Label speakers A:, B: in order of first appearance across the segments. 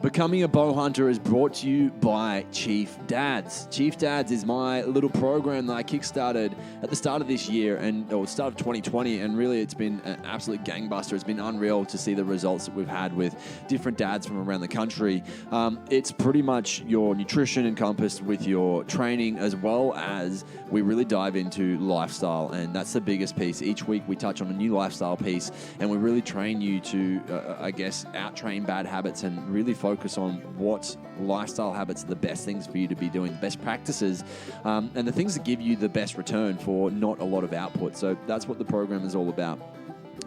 A: Becoming a Bow Hunter is brought to you by Chief Dads. Chief Dads is my little program that I kickstarted at the start of this year or start of 2020, and really it's been an absolute gangbuster. It's been unreal to see the results that we've had with different dads from around the country. It's pretty much your nutrition encompassed with your training, as well as we really dive into lifestyle, and that's the biggest piece. Each week we touch on a new lifestyle piece, and we really train you to, out-train bad habits and really focus on what lifestyle habits are the best things for you to be doing, the best practices, and the things that give you the best return for not a lot of output. So that's what the program is all about.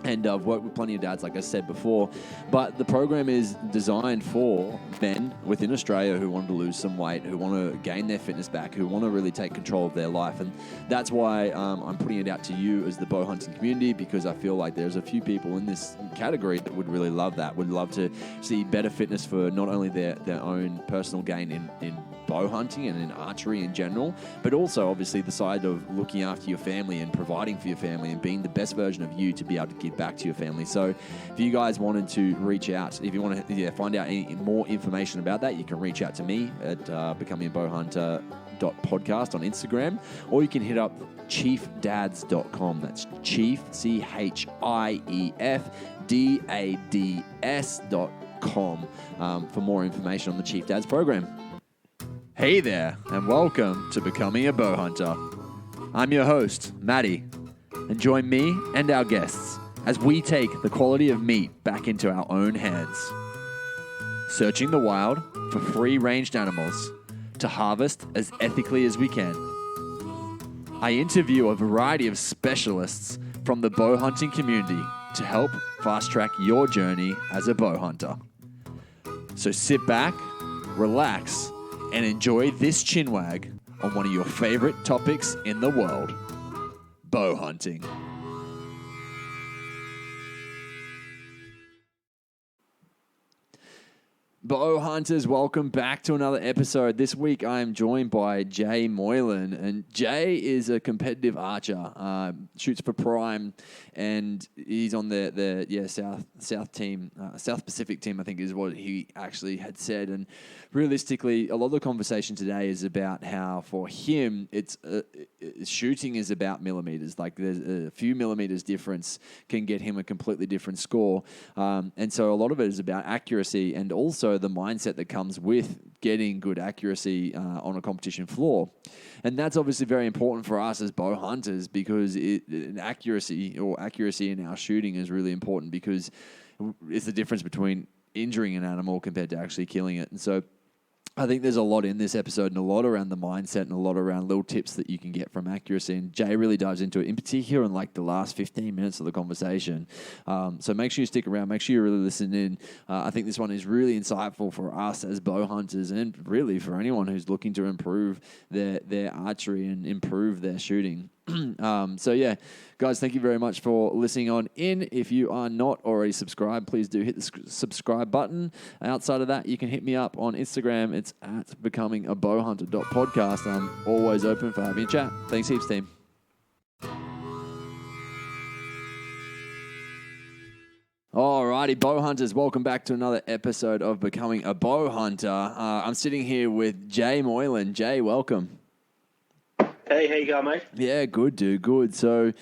A: And I've worked with plenty of dads, like I said before, but the program is designed for men within Australia who want to lose some weight, who want to gain their fitness back, who want to really take control of their life. And that's why I'm putting it out to you as the bow hunting community, because I feel like there's a few people in this category that would really love that, would love to see better fitness for not only their own personal gain in bow hunting and in archery in general, but also obviously the side of looking after your family and providing for your family and being the best version of you to be able to give back to your family. So if you guys wanted to reach out, if you want to find out any more information about that, you can reach out to me at becomingbowhunter.podcast on Instagram, or you can hit up chiefdads.com. That's chief, CHIEFDADS.com for more information on the Chief Dads program. Hey there, and welcome to Becoming a Bow Hunter. I'm your host, Matty, and join me and our guests as we take the quality of meat back into our own hands, searching the wild for free-ranged animals to harvest as ethically as we can. I interview a variety of specialists from the bow hunting community to help fast-track your journey as a bow hunter. So sit back, relax, and enjoy this chinwag on one of your favorite topics in the world, bow hunting. Bow hunters, welcome back to another episode. This week I am joined by Jay Moylan, and Jay is a competitive archer, shoots for Prime, and he's on the South team, South Pacific team, I think is what he actually had said. And realistically, a lot of the conversation today is about how for him, it's shooting is about millimeters. Like there's a few millimeters difference can get him a completely different score, and so a lot of it is about accuracy and also the mindset that comes with getting good accuracy on a competition floor. And that's obviously very important for us as bow hunters, because accuracy in our shooting is really important, because it's the difference between injuring an animal compared to actually killing it. And so I think there's a lot in this episode, and a lot around the mindset, and a lot around little tips that you can get from accuracy. And Jay really dives into it, in particular in like the last 15 minutes of the conversation. So make sure you stick around. Make sure you really listen in. I think this one is really insightful for us as bow hunters, and really for anyone who's looking to improve their archery and improve their shooting. So yeah, guys, thank you very much for listening on in. If you are not already subscribed, please do hit the subscribe button. Outside of that, you can hit me up on Instagram. It's at becomingbowhunter.podcast. I'm always open for having a chat. Thanks heaps, team. Alrighty, bow hunters, welcome back to another episode of Becoming a Bow Hunter. I'm sitting here with Jay Moylan. Jay, welcome.
B: Hey, how you going, mate?
A: Yeah, good, dude, good. So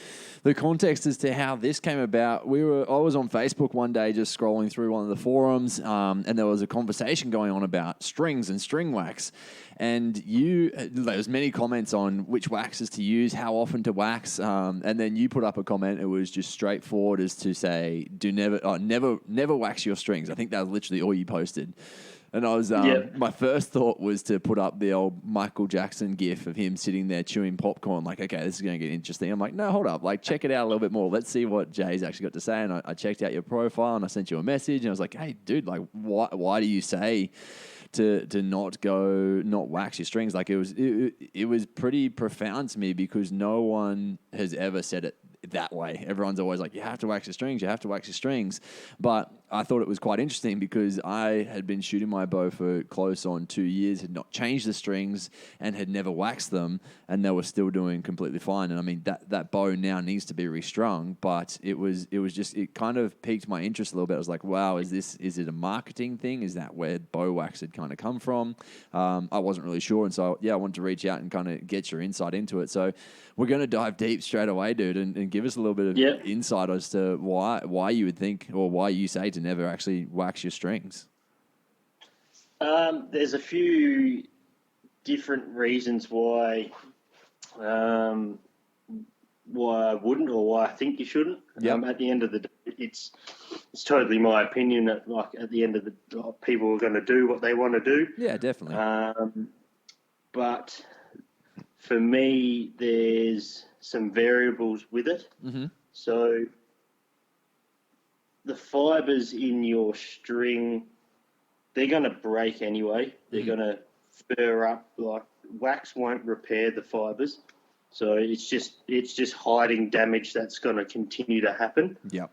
A: the context as to how this came about, I was on Facebook one day just scrolling through one of the forums, and there was a conversation going on about strings and string wax. And there was many comments on which waxes to use, how often to wax, and then you put up a comment. It was just straightforward as to say, never wax your strings. I think that was literally all you posted. And I was, my first thought was to put up the old Michael Jackson gif of him sitting there chewing popcorn, like, okay, this is going to get interesting. I'm like, no, hold up, like, check it out a little bit more. Let's see what Jay's actually got to say. And I checked out your profile, and I sent you a message, and I was like, hey, dude, like, why do you say to not wax your strings? Like, it was pretty profound to me, because no one has ever said it that way. Everyone's always like, you have to wax your strings, But I thought it was quite interesting because I had been shooting my bow for close on 2 years, had not changed the strings and had never waxed them, and they were still doing completely fine. And I mean, that bow now needs to be restrung, but it kind of piqued my interest a little bit. I was like, wow, is it a marketing thing? Is that where bow wax had kind of come from? I wasn't really sure. And so, I wanted to reach out and kind of get your insight into it. So we're going to dive deep straight away, dude, and give us a little bit of insight as to why you would think, or why you say to never actually wax your strings.
B: There's a few different reasons why I wouldn't, or why I think you shouldn't. At the end of the day, it's totally my opinion that, like, at the end of the day, people are going to do what they want to do.
A: Yeah, definitely.
B: But for me, there's some variables with it.
A: Mm-hmm.
B: So the fibers in your string, they're going to break anyway. They're going to fur up. Like, wax won't repair the fibers. So it's just hiding damage that's going to continue to happen.
A: Yep.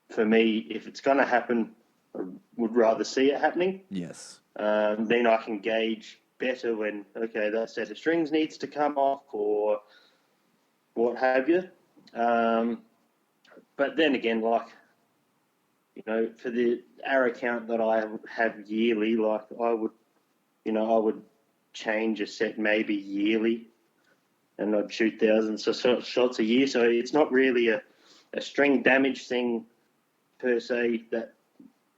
B: For me, if it's going to happen, I would rather see it happening.
A: Yes.
B: Then I can gauge better when, okay, that set of strings needs to come off or what have you. But then again, like, you know, for the arrow count that I have yearly, like, I would change a set maybe yearly, and I'd shoot thousands of shots a year. So it's not really a string damage thing per se that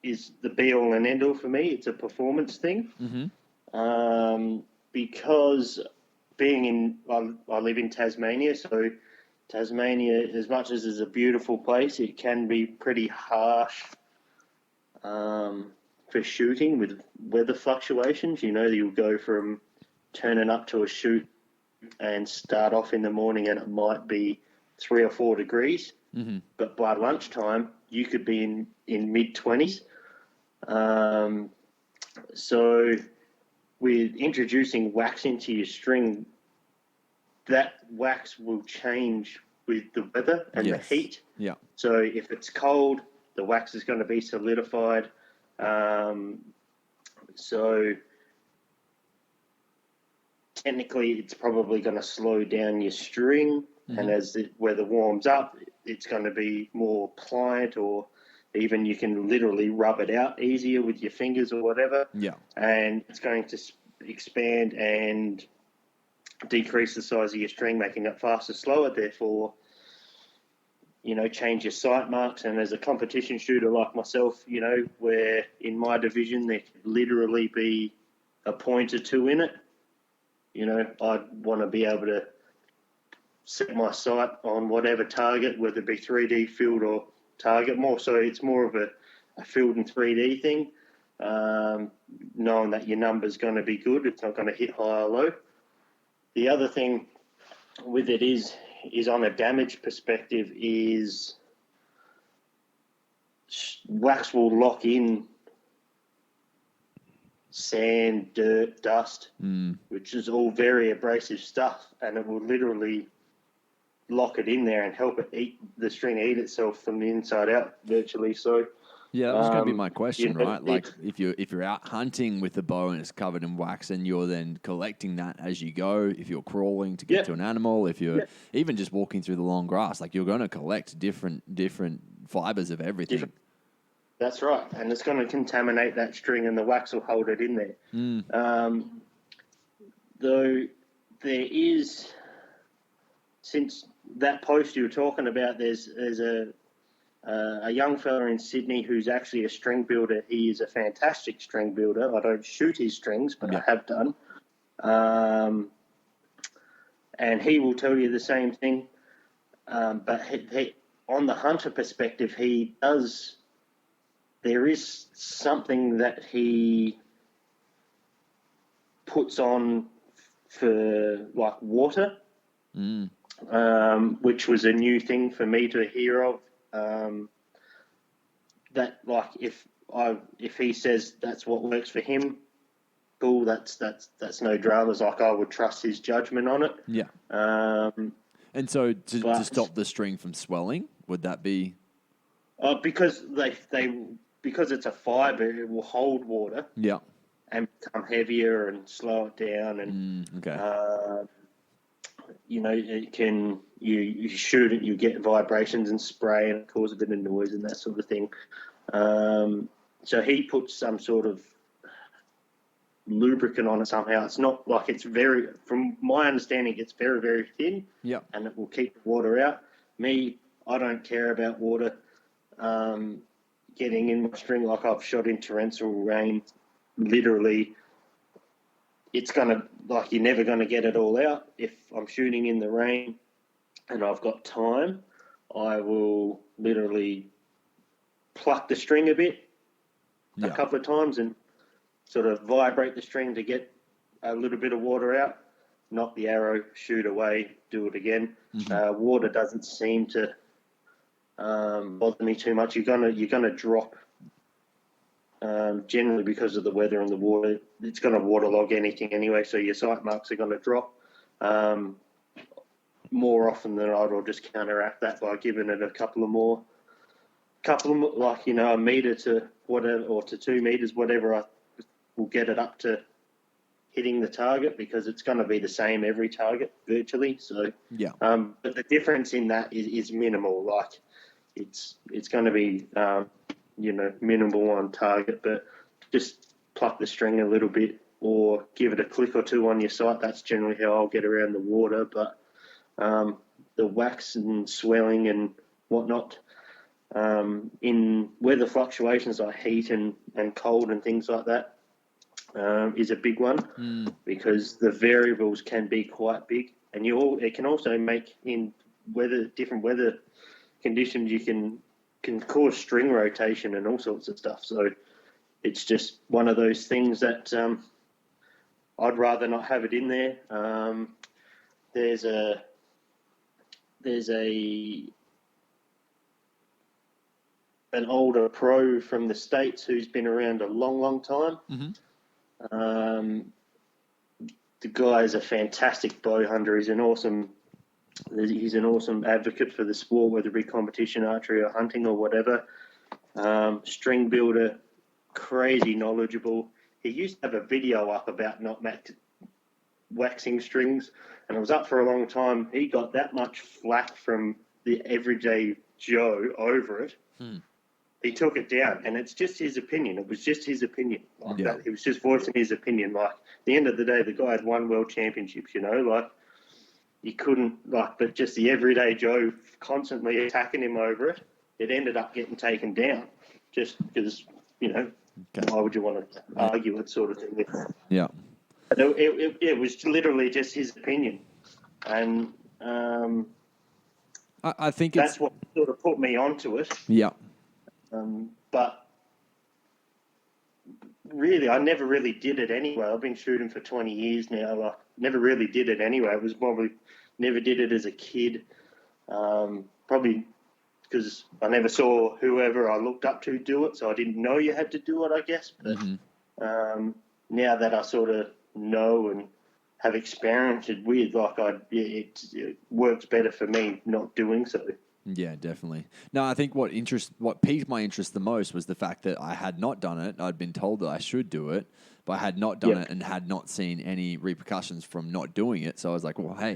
B: is the be-all and end-all for me. It's a performance thing.
A: Mm-hmm.
B: Because I live in Tasmania, so Tasmania, as much as it's a beautiful place, it can be pretty harsh for shooting with weather fluctuations. You know, you'll go from turning up to a shoot and start off in the morning and it might be 3 or 4 degrees, but by lunchtime you could be in mid-20s. So with introducing wax into your string, that wax will change with the weather and the heat.
A: Yeah.
B: So if it's cold, the wax is going to be solidified. So technically, it's probably going to slow down your string. And as the weather warms up, it's going to be more pliant, or even you can literally rub it out easier with your fingers or whatever.
A: Yeah.
B: And it's going to expand and decrease the size of your string, making it faster, slower, therefore, you know, change your sight marks. And as a competition shooter like myself, you know, where in my division there could literally be a point or two in it, you know, I'd want to be able to set my sight on whatever target, whether it be 3D, field, or target more. So it's more of a field and 3D thing, knowing that your number's going to be good. It's not going to hit high or low. The other thing with it is on a damage perspective is wax will lock in sand, dirt, dust, which is all very abrasive stuff, and it will literally lock it in there and help it the string eat itself from the inside out virtually. So
A: yeah, that was going to be my question,
B: you know,
A: right? Like if you're out hunting with a bow and it's covered in wax, and you're then collecting that as you go, if you're crawling to get to an animal, if you're even just walking through the long grass, like, you're going to collect different fibers of everything.
B: That's right, and it's going to contaminate that string, and the wax will hold it in there. Though there is, since that post you were talking about, there's a young fella in Sydney who's actually a string builder. He is a fantastic string builder. I don't shoot his strings, but I have done. And he will tell you the same thing. But he, on the hunter perspective, there is something that he puts on for, like, water, which was a new thing for me to hear of. That, like, if he says that's what works for him, cool. That's no dramas. Like, I would trust his judgment on it.
A: Yeah. And so to stop the string from swelling, would that be?
B: Because because it's a fibre, it will hold water.
A: Yeah.
B: And become heavier and slow it down, and
A: Okay.
B: it can you shoot it, you get vibrations and spray, and it causes a bit of noise and that sort of thing. So he puts some sort of lubricant on it somehow. It's not like from my understanding, it's very, very thin.
A: Yeah.
B: And it will keep the water out. Me, I don't care about water getting in my string. Like I've shot in torrential rain. Literally, you're never gonna get it all out. If I'm shooting in the rain and I've got time, I will literally pluck the string a bit, a couple of times, and sort of vibrate the string to get a little bit of water out. Knock the arrow, shoot away, do it again.
A: Mm-hmm.
B: Water doesn't seem to bother me too much. You're gonna drop. Generally, because of the weather and the water, it's going to waterlog anything anyway, so your sight marks are going to drop. More often than not, I'll just counteract that by giving it a couple of more, like, a metre to whatever, or to 2 metres, whatever, I will get it up to hitting the target, because it's going to be the same every target virtually. So,
A: yeah.
B: But the difference in that is minimal. Like, it's going to be minimal on target, but just pluck the string a little bit or give it a click or two on your sight. That's generally how I'll get around the water. But the wax and swelling and whatnot, in weather fluctuations like heat and cold and things like that, is a big one, because the variables can be quite big, and it can also make in different weather conditions, you can cause string rotation and all sorts of stuff. So it's just one of those things that I'd rather not have it in there. There's an older pro from the States who's been around a long, long time.
A: Mm-hmm.
B: The guy is a fantastic bow hunter. He's an awesome advocate for the sport, whether it be competition, archery, or hunting, or whatever. String builder, crazy knowledgeable. He used to have a video up about not waxing strings, and it was up for a long time. He got that much flack from the everyday Joe over it. He took it down, and it's just his opinion. It was just his opinion. That. He was just voicing his opinion. Like, at the end of the day, the guy had won world championships, like, you couldn't, but just the everyday Joe constantly attacking him over it, it ended up getting taken down just because, why would you want to argue it, sort of thing.
A: Yeah.
B: But it was literally just his opinion. And
A: I think
B: that's what sort of put me onto it.
A: Yeah.
B: But really, I never really did it anyway. I've been shooting for 20 years now. Never really did it anyway. It was probably never did it as a kid. Probably because I never saw whoever I looked up to do it, so I didn't know you had to do it, I guess. But now that I sort of know and have experimented with, it works better for me not doing so.
A: Yeah, definitely. No, I think what piqued my interest the most was the fact that I had not done it. I'd been told that I should do it, but I had not done it and had not seen any repercussions from not doing it. So I was like, well, hey,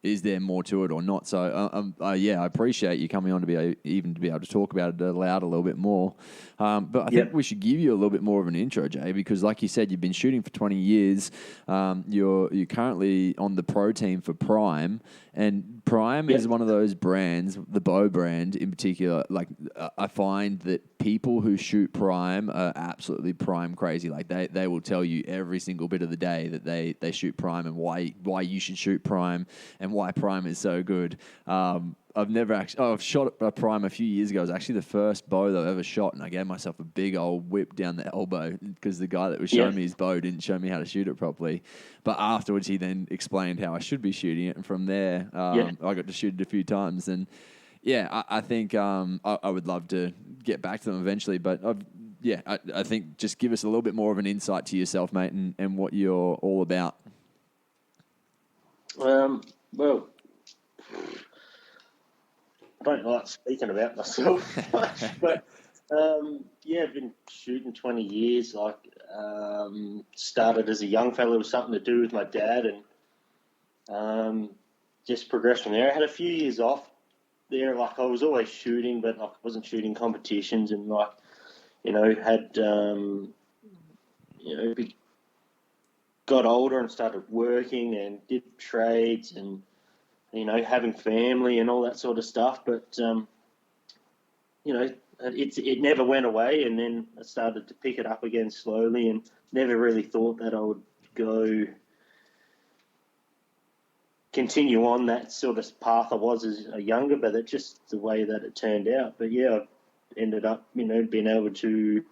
A: is there more to it or not? So, I appreciate you coming on to be able to talk about it aloud a little bit more. But I think we should give you a little bit more of an intro, Jay, because like you said, you've been shooting for 20 years. You're currently on the pro team for Prime, and Prime is one of those brands, the bow brand in particular. Like, I find that people who shoot Prime are absolutely Prime crazy. Like, they will tell you every single bit of the day that they shoot Prime and why you should shoot Prime and why Prime is so good. I've shot a Prime a few years ago. It was actually the first bow that I've ever shot, and I gave myself a big old whip down the elbow because the guy that was showing me his bow didn't show me how to shoot it properly. But afterwards, he then explained how I should be shooting it, and from there, I got to shoot it a few times. And I think I would love to get back to them eventually. But I think just give us a little bit more of an insight to yourself, mate, and what you're all about.
B: Well, I don't like speaking about myself much, but I've been shooting 20 years. Like, started as a young fella with something to do with my dad, and just progressed from there. I had a few years off there. Like, I was always shooting, but like, I wasn't shooting competitions, and like, had got older and started working and did trades and having family and all that sort of stuff. But it never went away, and then I started to pick it up again slowly, and never really thought that I would continue on that sort of path I was as a younger, but it's just the way that it turned out. But yeah, I ended up being able to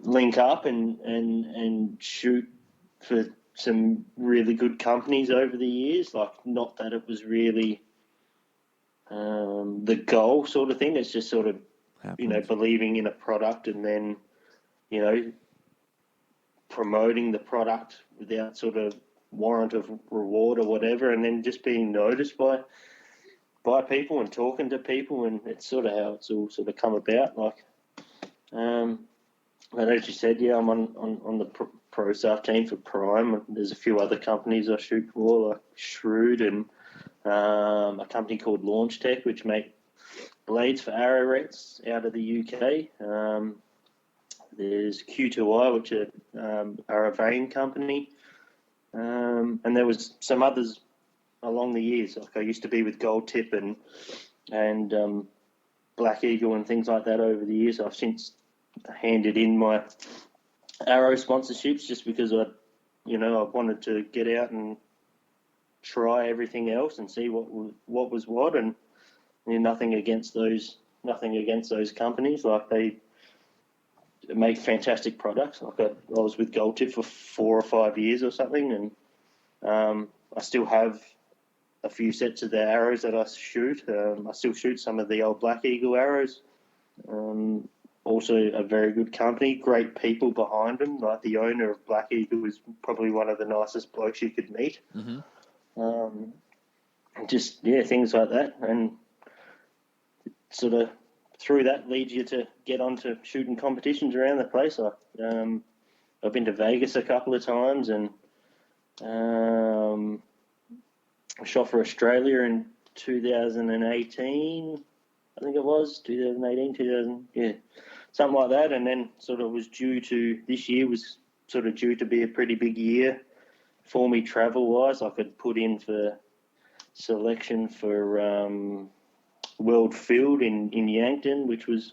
B: link up and shoot for some really good companies over the years. Like, not that it was really the goal sort of thing. It's just sort of, believing in a product and then, promoting the product without sort of warrant of reward or whatever, and then just being noticed by people and talking to people, and it's sort of how it's all sort of come about. Like, and as you said, I'm on the pro staff team for Prime. There's a few other companies I shoot for, like Shrewd and a company called Launch Tech, which make blades for arrowheads out of the UK. There's Q2I, which are a vein company. And there was some others along the years. Like, I used to be with Gold Tip and Black Eagle and things like that over the years. I've since handed in my arrow sponsorships just because I wanted to get out and try everything else and see what was what, and nothing against those companies. Like, they make fantastic products. Like, I was with Gold Tip for 4 or 5 years or something, and I still have a few sets of the arrows that I shoot. I still shoot some of the old Black Eagle arrows. Also a very good company, great people behind them. Like, the owner of Black Eagle is probably one of the nicest blokes you could meet. Mm-hmm. Things like that, and sort of through that leads you to get onto shooting competitions around the place. I've been to Vegas a couple of times, and I shot for Australia in 2018. I think it was 2018, something like that. And then sort of this year was sort of due to be a pretty big year for me travel-wise. I could put in for selection for World Field in Yankton, which was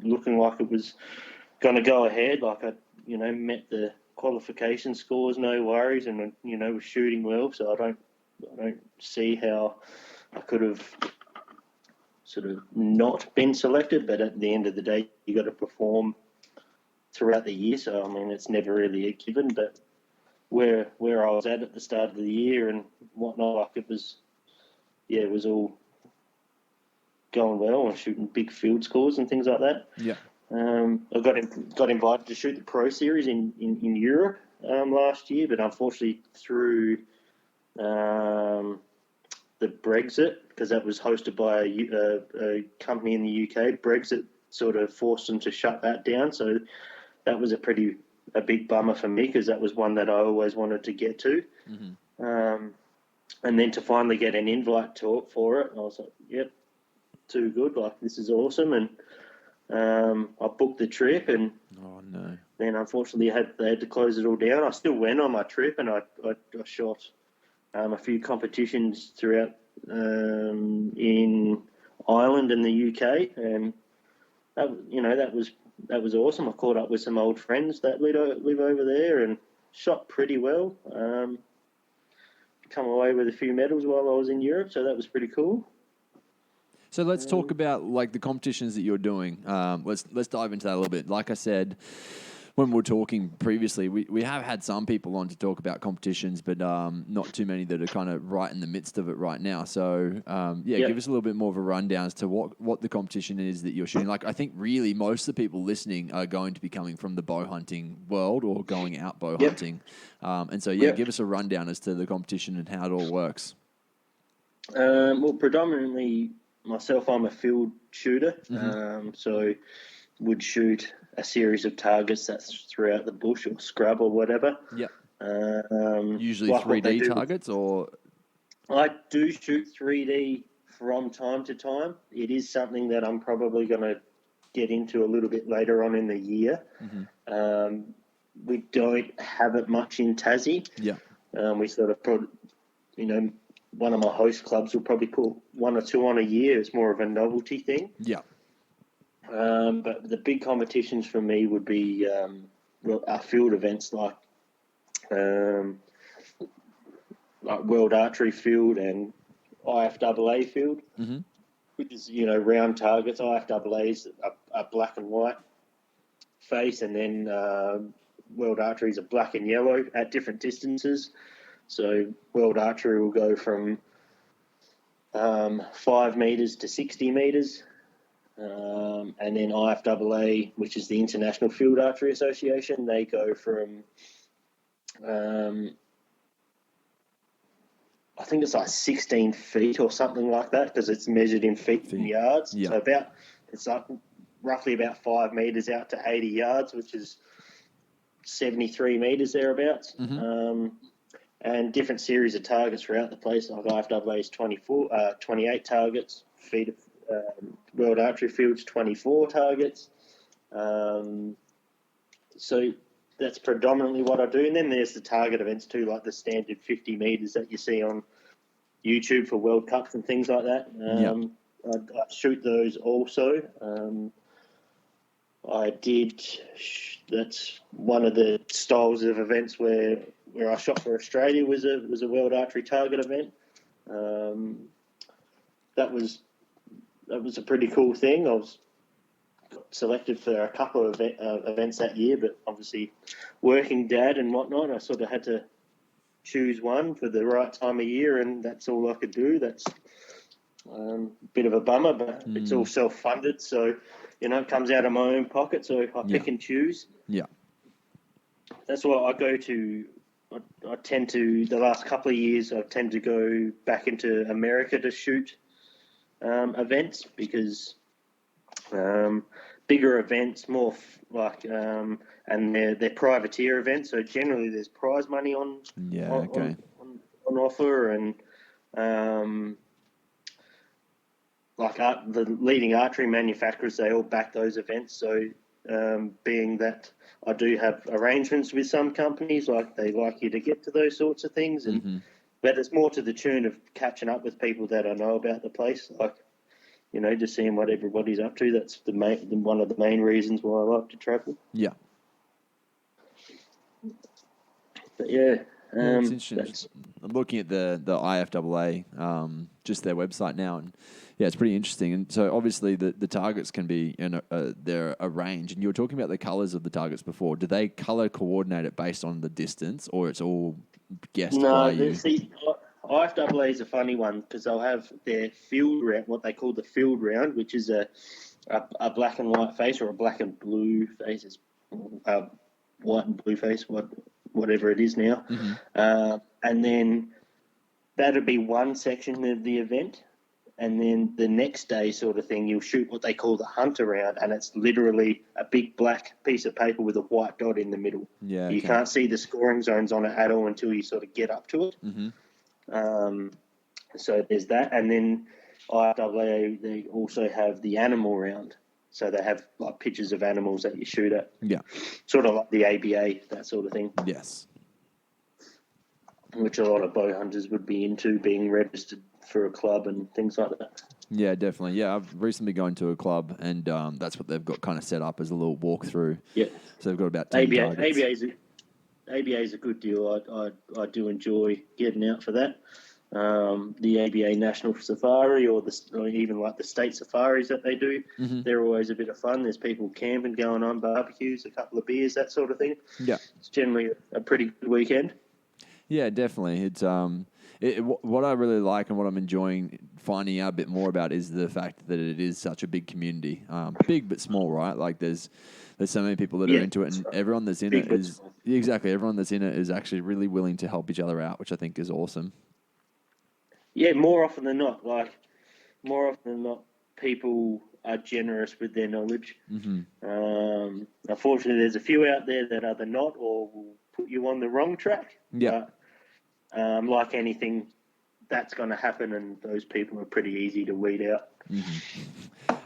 B: looking like it was going to go ahead. Like, I met the qualification scores, no worries, and was shooting well. So I don't see how I could have sort of not been selected. But at the end of the day, you got to perform throughout the year. So I mean, it's never really a given. But where I was at the start of the year and whatnot, like, it was all going well and shooting big field scores and things like that.
A: Yeah.
B: I got invited to shoot the Pro Series in Europe last year, but unfortunately through the Brexit, because that was hosted by a company in the UK, Brexit sort of forced them to shut that down. So that was a big bummer for me, because that was one that I always wanted to get to. Mm-hmm. And then to finally get an invite for it, I was like, yep, too good. Like, this is awesome. And I booked the trip, and then unfortunately they had to close it all down. I still went on my trip, and I shot a few competitions throughout in Ireland and the UK, and that was awesome. I caught up with some old friends that live over there and shot pretty well. Come away with a few medals while I was in Europe, so that was pretty cool.
A: So let's talk about like the competitions that you're doing. Let's dive into that a little bit. Like I said, when we were talking previously, we have had some people on to talk about competitions, but not too many that are kind of right in the midst of it right now. So give us a little bit more of a rundown as to what the competition is that you're shooting. Like, I think really most of the people listening are going to be coming from the bow hunting world or going out bow hunting. And so give us a rundown as to the competition and how it all works.
B: Well, predominantly myself, I'm a field shooter, so would shoot a series of targets that's throughout the bush or scrub or whatever.
A: Yep. Usually
B: Like what they
A: 3D
B: do.
A: targets, or
B: I do shoot 3D from time to time. It is something that I'm probably going to get into a little bit later on in the year. We don't have it much in Tassie.
A: yeah,
B: We sort of put, one of my host clubs will probably put 1 or 2 on a year. It's more of a novelty thing.
A: yeah,
B: But the big competitions for me would be our field events like World Archery Field and IFAA Field, which is, round targets. IFAA is a black and white face, and then World Archery is a black and yellow at different distances. So World Archery will go from 5 meters to 60 meters. And then IFAA, which is the International Field Archery Association, they go from I think it's like 16 feet or something like that, because it's measured in feet and yards.
A: Yeah.
B: So it's like roughly about 5 meters out to 80 yards, which is 73 meters thereabouts. And different series of targets throughout the place. Like IFAA is 28 targets. World Archery Field's 24 targets. So that's predominantly what I do. And then there's the target events too, like the standard 50 meters that you see on YouTube for World Cups and things like that. I shoot those also. That's one of the styles of events where I shot for Australia was a World Archery target event. That was a pretty cool thing. I was selected for a couple of events that year, but obviously working dad and whatnot, I sort of had to choose one for the right time of year, and that's all I could do. That's a bit of a bummer, but it's all self-funded, so it comes out of my own pocket, so I pick and choose.
A: Yeah.
B: That's why I go to. I tend to, the last couple of years, I tend to go back into America to shoot events, because bigger events, more and they're privateer events, so generally there's prize money on offer, and the leading archery manufacturers, they all back those events. So being that I do have arrangements with some companies, like they like you to get to those sorts of things, and but it's more to the tune of catching up with people that I know about the place, like just seeing what everybody's up to. That's one of the main reasons why I like to travel.
A: Yeah.
B: But yeah,
A: it's interesting. I'm looking at the IFAA, just their website now, and yeah, it's pretty interesting. And so obviously the targets can be, they're a range. And you were talking about the colors of the targets before. Do they color coordinate it based on the distance, or it's all guessed by you?
B: IFAA is a funny one, because they'll have their field round, what they call the field round, which is a black and white face, or a black and blue face. It's white and blue face, whatever it is now. And then that'll be one section of the event. And then the next day sort of thing, you'll shoot what they call the hunter round, and it's literally a big black piece of paper with a white dot in the middle.
A: Yeah,
B: You can't see the scoring zones on it at all until you sort of get up to it. So there's that. And then IFAA, they also have the animal round. So they have like pictures of animals that you shoot at.
A: Yeah.
B: Sort of like the ABA, that sort of thing.
A: Yes.
B: Which a lot of bow hunters would be into, being registered for a club and things like that.
A: Yeah, definitely. Yeah, I've recently gone to a club, and that's what they've got kind of set up as a little walkthrough.
B: Yeah.
A: So they've got about 10 targets.
B: ABA is a good deal. I do enjoy getting out for that. The ABA National Safari, or even like the state safaris that they do, they're always a bit of fun. There's people camping, going on barbecues, a couple of beers, that sort of thing.
A: Yeah.
B: It's generally a pretty good weekend.
A: Yeah, definitely. It's what I really like, and what I'm enjoying finding out a bit more about, is the fact that it is such a big community, big but small, right? Like there's so many people that are into it, and everyone that's in it is everyone that's in it is actually really willing to help each other out, which I think is awesome.
B: Yeah, more often than not, people are generous with their knowledge. Unfortunately, there's a few out there that are not, or will put you on the wrong track.
A: Yeah.
B: But like anything, that's going to happen, and those people are pretty easy to weed out.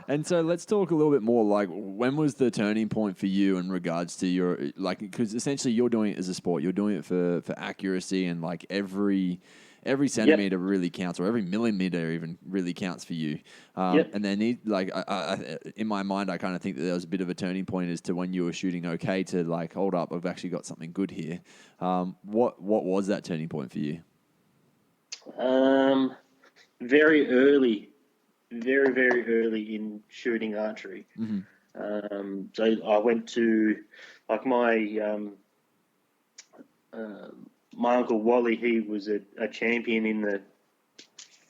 A: And so let's talk a little bit more. Like, when was the turning point for you in regards to your, like, because essentially you're doing it as a sport. You're doing it for accuracy, and like every centimeter really counts, or every millimeter even really counts for you. And then, like, I, in my mind, I kind of think that there was a bit of a turning point as to when you were shooting okay to like, hold up, I've actually got something good here. What was that turning point for you?
B: Very early, very early in shooting archery. So I went to, like, my uncle Wally. He was a champion in the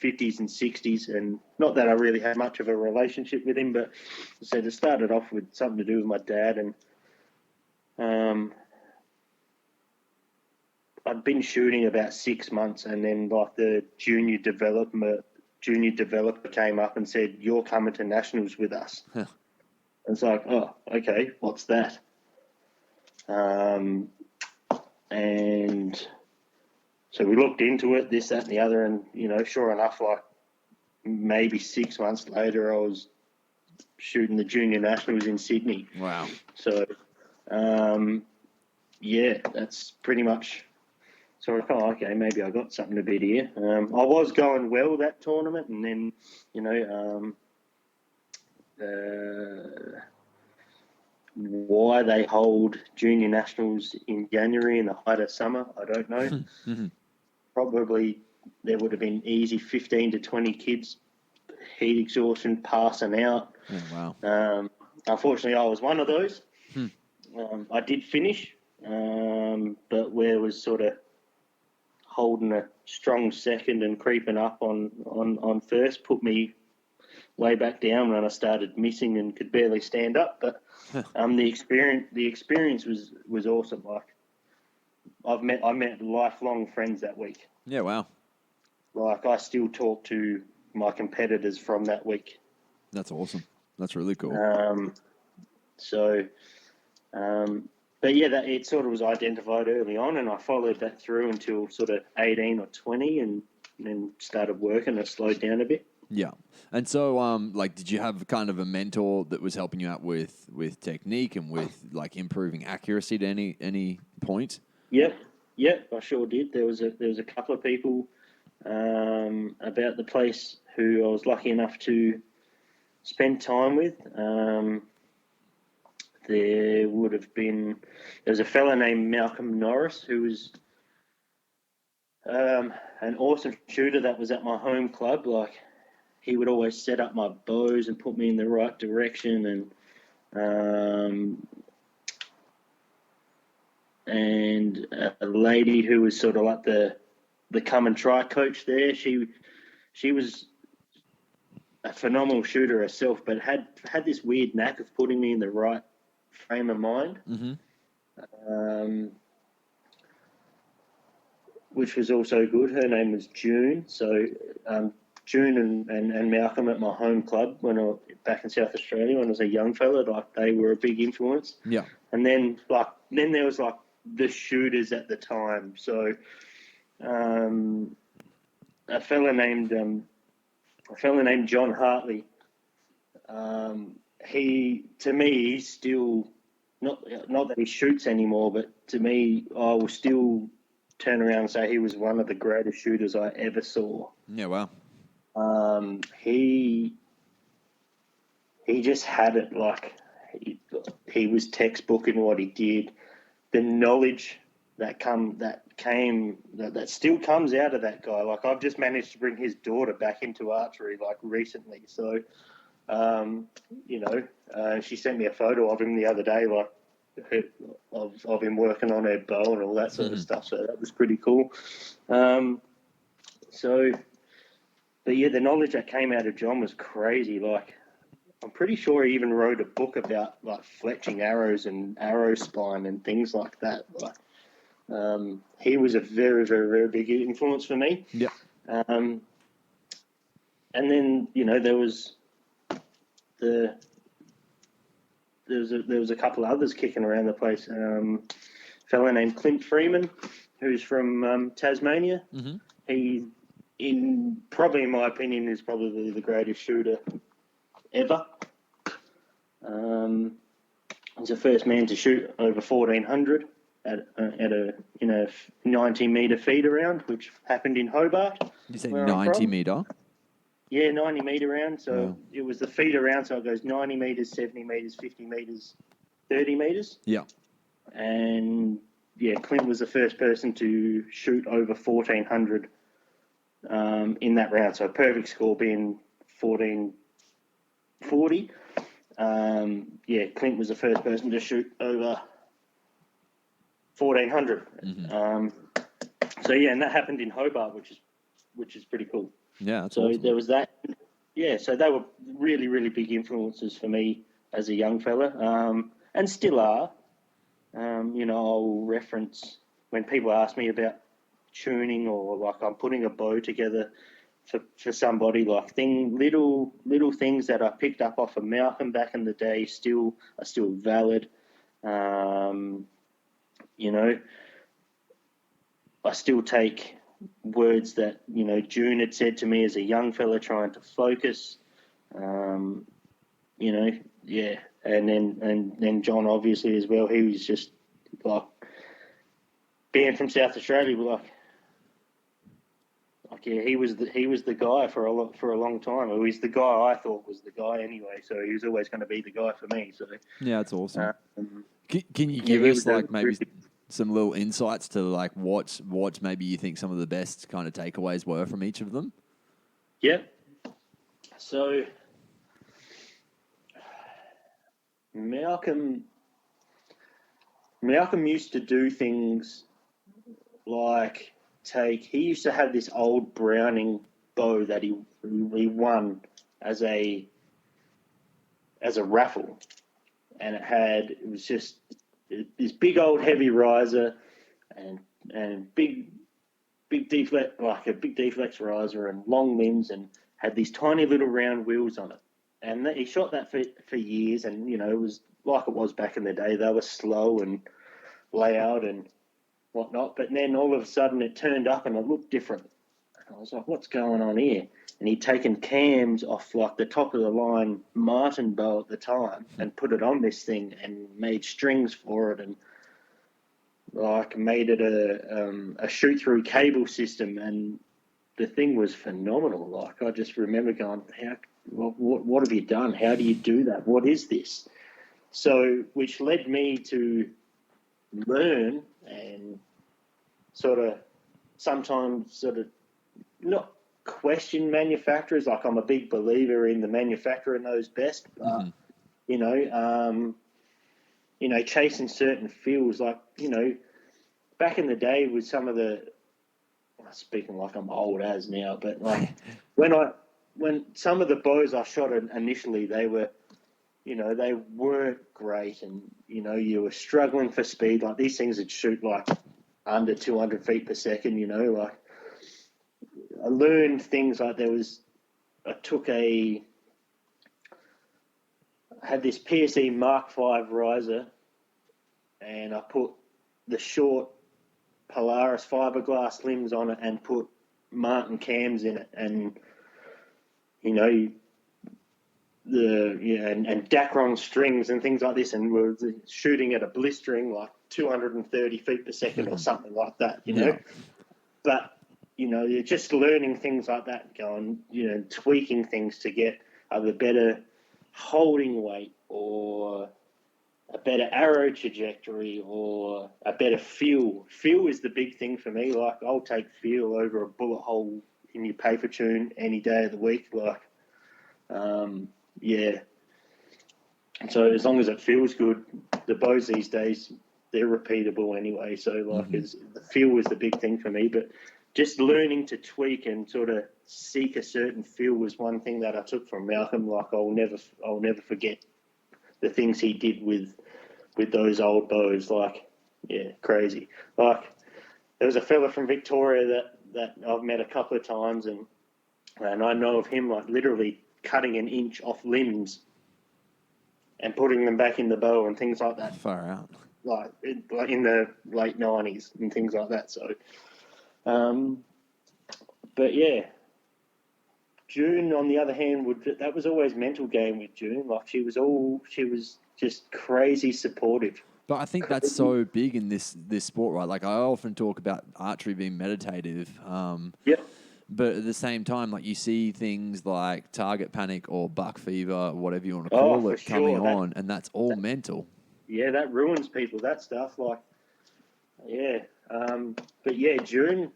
B: 50s and 60s, and not that I really had much of a relationship with him, but so it started off with something to do with my dad, and I'd been shooting about 6 months, and then like the junior developer came up and said, "You're coming to nationals with us." And it's like, oh, okay, what's that? And so we looked into it, this, that, and the other, and sure enough, like maybe 6 months later, I was shooting the junior nationals in Sydney.
A: Wow.
B: So, yeah, that's pretty much. So I thought, okay, maybe I got something a bit here. I was going well that tournament, and then, why they hold junior nationals in January in the height of summer, I don't know. Probably there would have been easy 15 to 20 kids, heat exhaustion, passing out.
A: Oh, wow.
B: Unfortunately, I was one of those. I did finish, but where was sort of holding a strong second and creeping up on first put me way back down when I started missing and could barely stand up. But the experience was awesome. Like I met lifelong friends that week.
A: Yeah, wow.
B: Like I still talk to my competitors from that week.
A: That's awesome. That's really cool.
B: But yeah, that it sort of was identified early on, and I followed that through until sort of 18 or 20, and then started working. It slowed down a bit.
A: Yeah. And so, like, did you have kind of a mentor that was helping you out with technique and with like improving accuracy to any point?
B: Yep, I sure did. There was a couple of people about the place who I was lucky enough to spend time with. There was a fella named Malcolm Norris who was an awesome shooter that was at my home club. Like, he would always set up my bows and put me in the right direction, and a lady who was sort of like the come and try coach there. She was a phenomenal shooter herself, but had this weird knack of putting me in the right frame of mind, which was also good. Her name was June. So June and Malcolm at my home club back in South Australia when I was a young fella, like they were a big influence.
A: Yeah.
B: And then there was like the shooters at the time. So a fella named John Hartley. He's still not that he shoots anymore, but to me, I will still turn around and say he was one of the greatest shooters I ever saw.
A: Yeah, wow.
B: He just had it. Like he was textbook in what he did. The knowledge that still comes out of that guy. Like, I've just managed to bring his daughter back into archery like recently. So, she sent me a photo of him the other day, like of him working on her bow and all that sort of stuff. So that was pretty cool. But yeah, the knowledge that came out of John was crazy. Like, I'm pretty sure he even wrote a book about like fletching arrows and arrow spine and things like that. Like, he was a very, very, very big influence for me.
A: Yeah.
B: and then there was a couple of others kicking around the place. A fella named Clint Freeman, who's from Tasmania.
A: Mm-hmm.
B: He, in my opinion, is probably the greatest shooter ever. He's the first man to shoot over 1,400 at a 90-metre feeder round, which happened in Hobart.
A: You say 90-metre?
B: Yeah, 90-metre round. So
A: wow.
B: It was the feeder round, so it goes 90 metres, 70 metres, 50 metres, 30 metres.
A: Yeah.
B: And Clint was the first person to shoot over 1,400 in that round. So a perfect score being 1,440. Clint was the first person to shoot over 1,400.
A: Mm-hmm.
B: And that happened in Hobart, which is pretty cool.
A: Yeah, that's
B: so
A: awesome.
B: There was that. Yeah, so they were really, really big influences for me as a young fella, and still are. I'll reference when people ask me about tuning, or like I'm putting a bow together for somebody, like little things that I picked up off of Malcolm back in the day are still valid. I still take words that June had said to me as a young fella trying to focus. And then John obviously as well. He was just like, being from South Australia, he was the guy for a long time. Or he's the guy I thought was the guy anyway. So he was always going to be the guy for me. So
A: yeah, that's awesome. Can you give us maybe some little insights to what maybe you think some of the best kind of takeaways were from each of them?
B: Yeah. So Malcolm used to do things like he used to have this old Browning bow that he won as a raffle, and it was just this big old heavy riser and big deflex, like a big deflex riser and long limbs, and had these tiny little round wheels on it. And he shot that for years, and it was like it was back in the day. They were slow and loud and whatnot, but then all of a sudden it turned up and it looked different. And I was like, what's going on here? And he'd taken cams off like the top of the line Martin bow at the time and put it on this thing and made strings for it, and made it a shoot through cable system, and the thing was phenomenal. I just remember going, what have you done? How do you do that? What is this? So, which led me to learn and sometimes not question manufacturers. Like, I'm a big believer in the manufacturer knows best, but chasing certain feels, back in the day with some of the, speaking like I'm old as now, but when some of the bows I shot initially, they were, they weren't great, and you were struggling for speed. Like, these things would shoot under 200 feet per second. I learned things like I had this PSE Mark V riser, and I put the short Polaris fiberglass limbs on it and put Martin cams in it, and and Dacron strings and things like this, and we're shooting at a blistering 230 feet per second or something like that, But you're just learning things like that, going, tweaking things to get either better holding weight or a better arrow trajectory or a better feel. Feel is the big thing for me. I'll take feel over a bullet hole in your paper tune any day of the week. So as long as it feels good, the bows these days, they're repeatable anyway. So the feel is the big thing for me. But just learning to tweak and sort of seek a certain feel was one thing that I took from Malcolm. I'll never forget the things he did with those old bows. Crazy. There was a fella from Victoria that I've met a couple of times, and And I know of him like literally cutting an inch off limbs and putting them back in the bow and things like that.
A: Far out.
B: Like in the late 90s and things like that. So, but yeah, June, on the other hand, that was always mental game with June. Like she was just crazy supportive.
A: But I think that's so big in this sport, right? Like I often talk about archery being meditative.
B: Yep.
A: But at the same time, like you see things like target panic or buck fever, whatever you want to call it, coming on, and that's all mental.
B: Yeah, that ruins people. That stuff, like, yeah. But yeah, June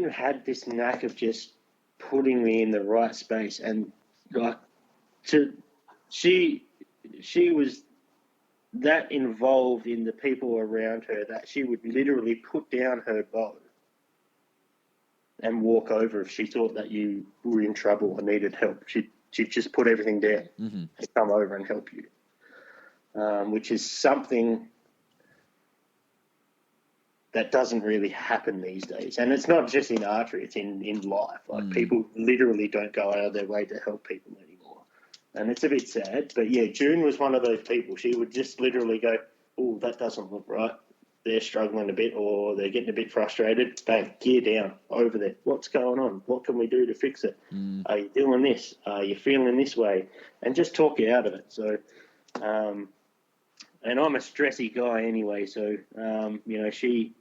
B: had this knack of just putting me in the right space, and like, she was that involved in the people around her that she would literally put down her bow and walk over if she thought that you were in trouble or needed help. She'd just put everything down and come over and help you, which is something that doesn't really happen these days. And it's not just in archery, it's in life. Like people literally don't go out of their way to help people anymore. And it's a bit sad. But yeah, June was one of those people. She would just literally go, oh, that doesn't look right. They're struggling a bit or they're getting a bit frustrated. Bang, gear down, over there. What's going on? What can we do to fix it? Are you doing this? Are you feeling this way? And just talk you out of it. So, and I'm a stressy guy anyway. So, you know, she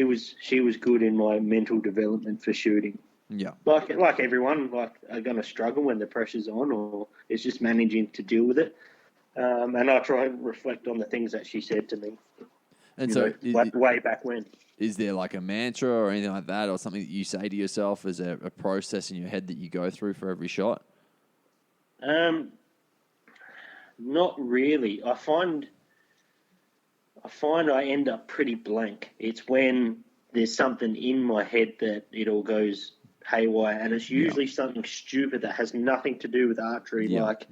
B: was good in my mental development for shooting.
A: Yeah.
B: Like everyone, like are going to struggle when the pressure's on, or it's just managing to deal with it. And I try and reflect on the things that she said to me.
A: And so,
B: way back when.
A: Is there like a mantra or anything like that, or something that you say to yourself? Is there a process in your head that you go through for every shot?
B: Not really. I find I end up pretty blank. It's when there's something in my head that it all goes haywire, and it's usually something stupid that has nothing to do with archery. Like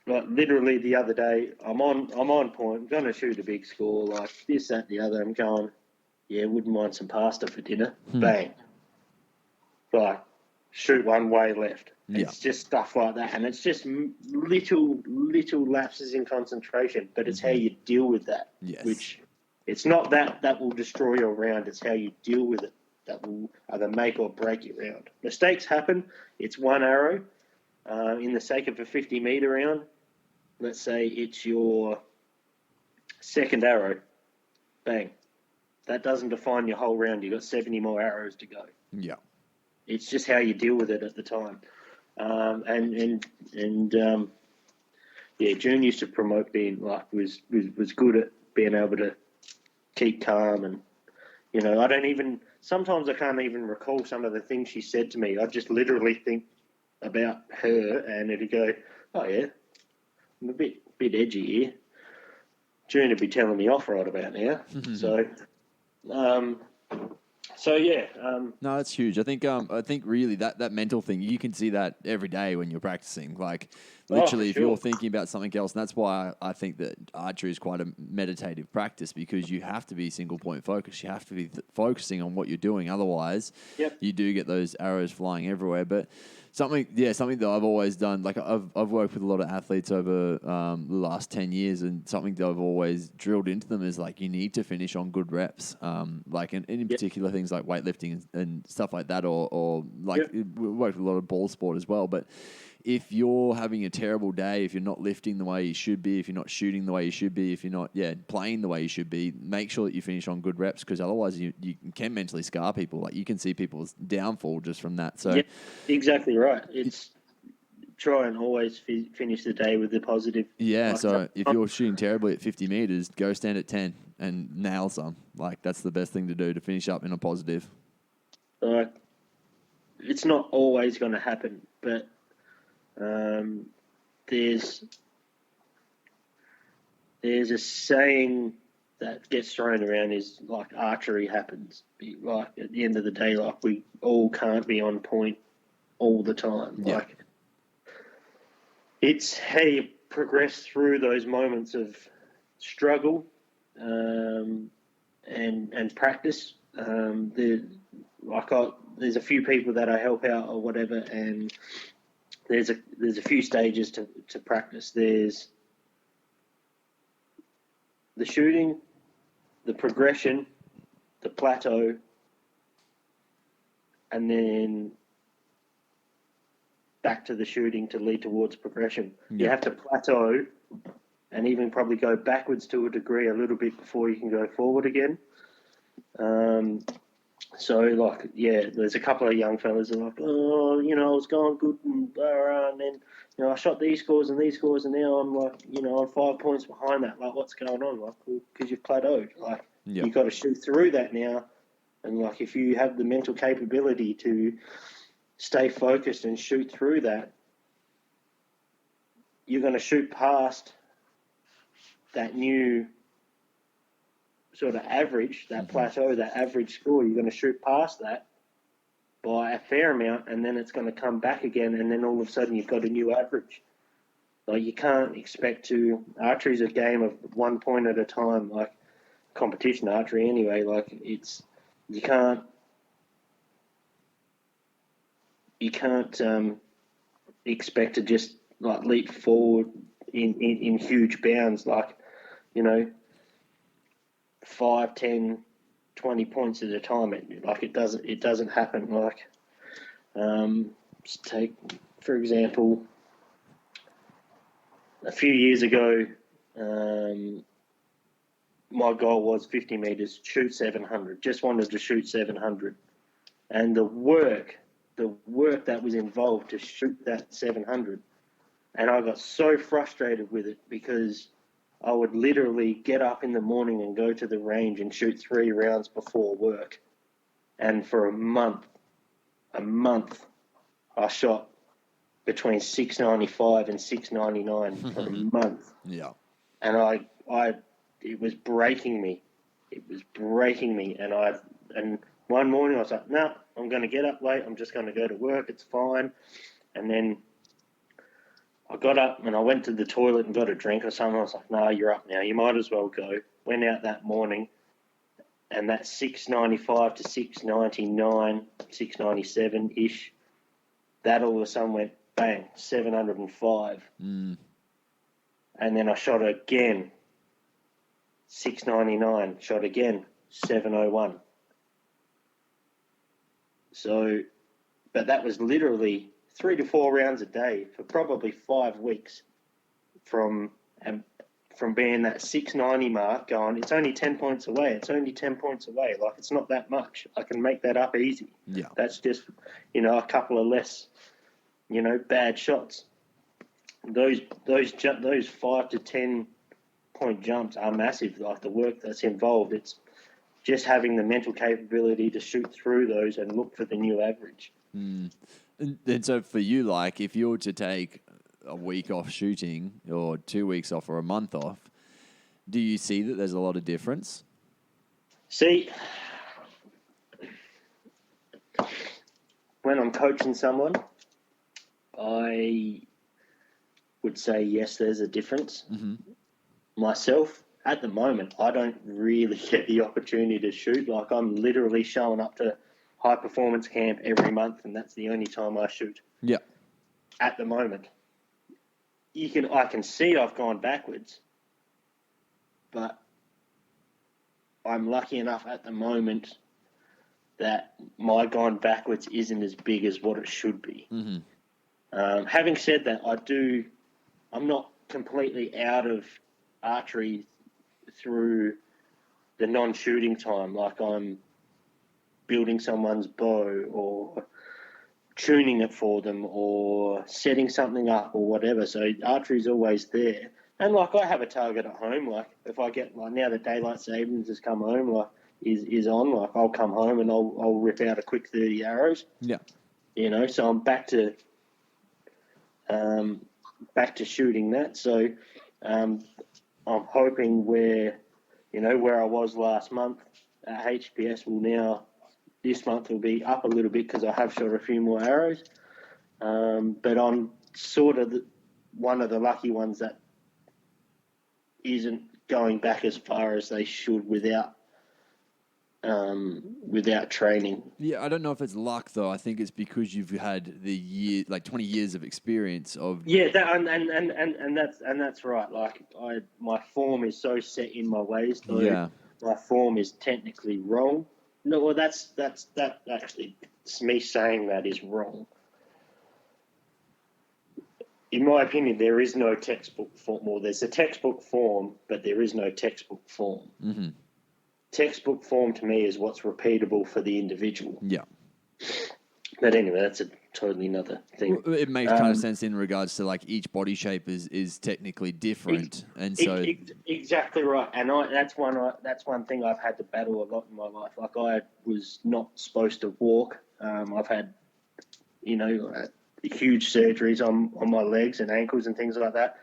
B: literally the other day, I'm on point, I'm going to shoot a big score, like this, that, the other. I'm going, yeah, wouldn't mind some pasta for dinner. Bang. Like, shoot one way left. It's just stuff like that, and it's just little lapses in concentration, but it's how you deal with that.
A: Yes.
B: Which it's not that will destroy your round, it's how you deal with it that will either make or break your round. Mistakes happen. It's one arrow. In the sake of a 50-meter round, let's say it's your second arrow. Bang. That doesn't define your whole round. You've got 70 more arrows to go.
A: Yeah.
B: It's just how you deal with it at the time. June used to promote being like was good at being able to keep calm, and you know, sometimes I can't even recall some of the things she said to me. I just literally think about her, and it'd go, oh yeah, I'm a bit edgy here. June would be telling me off right about now.
A: No, that's huge. I think really that mental thing, you can see that every day when you're practicing. Like literally, if you're thinking about something else, and that's why I think that archery is quite a meditative practice, because you have to be single point focused. You have to be focusing on what you're doing. Otherwise, you do get those arrows flying everywhere. But something that I've always done, like I've worked with a lot of athletes over the last 10 years, and something that I've always drilled into them is like, you need to finish on good reps. Like in particular things like weightlifting and stuff like that, or like we worked with a lot of ball sport as well. But if you're having a terrible day, if you're not lifting the way you should be, if you're not shooting the way you should be, if you're not playing the way you should be, make sure that you finish on good reps, because otherwise you can mentally scar people. Like you can see people's downfall just from that. So
B: exactly right. It's try and always finish the day with the positive.
A: Yeah, so if you're shooting terribly at 50 meters, go stand at 10 and nail some. Like that's the best thing to do to finish up in a positive.
B: It's not always going to happen, but there's a saying that gets thrown around, is like archery happens. Like at the end of the day, like we all can't be on point all the time.
A: Yeah.
B: Like it's how you progress through those moments of struggle and practice. There's a few people that I help out or whatever, and there's a few stages to practice. There's the shooting, the progression, the plateau, and then back to the shooting to lead towards progression. You have to plateau and even probably go backwards to a degree a little bit before you can go forward again. There's a couple of young fellas that are like, oh, I was going good and blah, and then, I shot these scores and now I'm like, I'm 5 points behind that. Like, what's going on? Like, well, because you've plateaued. Like, you've got to shoot through that now. And, like, if you have the mental capability to stay focused and shoot through that, you're going to shoot past that new sort of average, that plateau, that average score. You're going to shoot past that by a fair amount, and then it's going to come back again, and then all of a sudden you've got a new average. Like, you can't expect to... Archery is a game of 1 point at a time, like competition archery anyway. Like, you can't expect to just like leap forward in huge bounds, like 5, 10, 20 points at a time. It doesn't happen. Like, just take, for example, a few years ago, my goal was 50 meters, shoot 700. Just wanted to shoot 700, and the work that was involved to shoot that 700, and I got so frustrated with it because I would literally get up in the morning and go to the range and shoot 3 rounds before work. And for a month, I shot between 695 and 699 for a month.
A: Yeah.
B: And it was breaking me. And one morning I was like, no, I'm going to get up late. I'm just going to go to work. It's fine. And then I got up and I went to the toilet and got a drink or something. I was like, no, you're up now. You might as well go. Went out that morning, and that 695 to 699, 697-ish, that all of a sudden went, bang, 705. And then I shot again, 699. Shot again, 701. So, but that was literally 3 to 4 rounds a day for probably 5 weeks from being that 690 mark going, it's only 10 points away. Like, it's not that much. I can make that up easy.
A: Yeah.
B: That's just, a couple of less, bad shots. Those 5 to 10 point jumps are massive. Like, the work that's involved, it's just having the mental capability to shoot through those and look for the new average.
A: And so for you, like, if you were to take a week off shooting or 2 weeks off or a month off, do you see that there's a lot of difference?
B: See, when I'm coaching someone, I would say, yes, there's a difference. Myself, at the moment, I don't really get the opportunity to shoot. Like, I'm literally showing up to high performance camp every month, and that's the only time I shoot.
A: Yeah.
B: At the moment, I can see I've gone backwards, but I'm lucky enough at the moment that my gone backwards isn't as big as what it should be. Having said that, I'm not completely out of archery through the non-shooting time. Like, I'm building someone's bow or tuning it for them or setting something up or whatever. So archery's always there. And, like, I have a target at home. Like, if I get, like, now that daylight savings has come home, like, is on, like, I'll come home and I'll rip out a quick 30 arrows.
A: Yeah.
B: So I'm back to shooting that. So I'm hoping where I was last month at HPS this month will be up a little bit because I have shot a few more arrows. But I'm sort of one of the lucky ones that isn't going back as far as they should without training.
A: Yeah, I don't know if it's luck though. I think it's because you've had 20 years of experience of.
B: Yeah, and that's right. Like my form is so set in my ways. So
A: Yeah.
B: my form is technically wrong. No, well, that actually, it's me saying that is wrong. In my opinion, there is no textbook form. Or there's a textbook form, but there is no textbook form.
A: Mm-hmm.
B: Textbook form to me is what's repeatable for the individual.
A: Yeah.
B: But anyway, that's a totally another thing.
A: Well, it makes kind of sense in regards to like each body shape is technically different, and so
B: exactly right. And that's one thing I've had to battle a lot in my life. Like I was not supposed to walk. I've had, huge surgeries on my legs and ankles and things like that.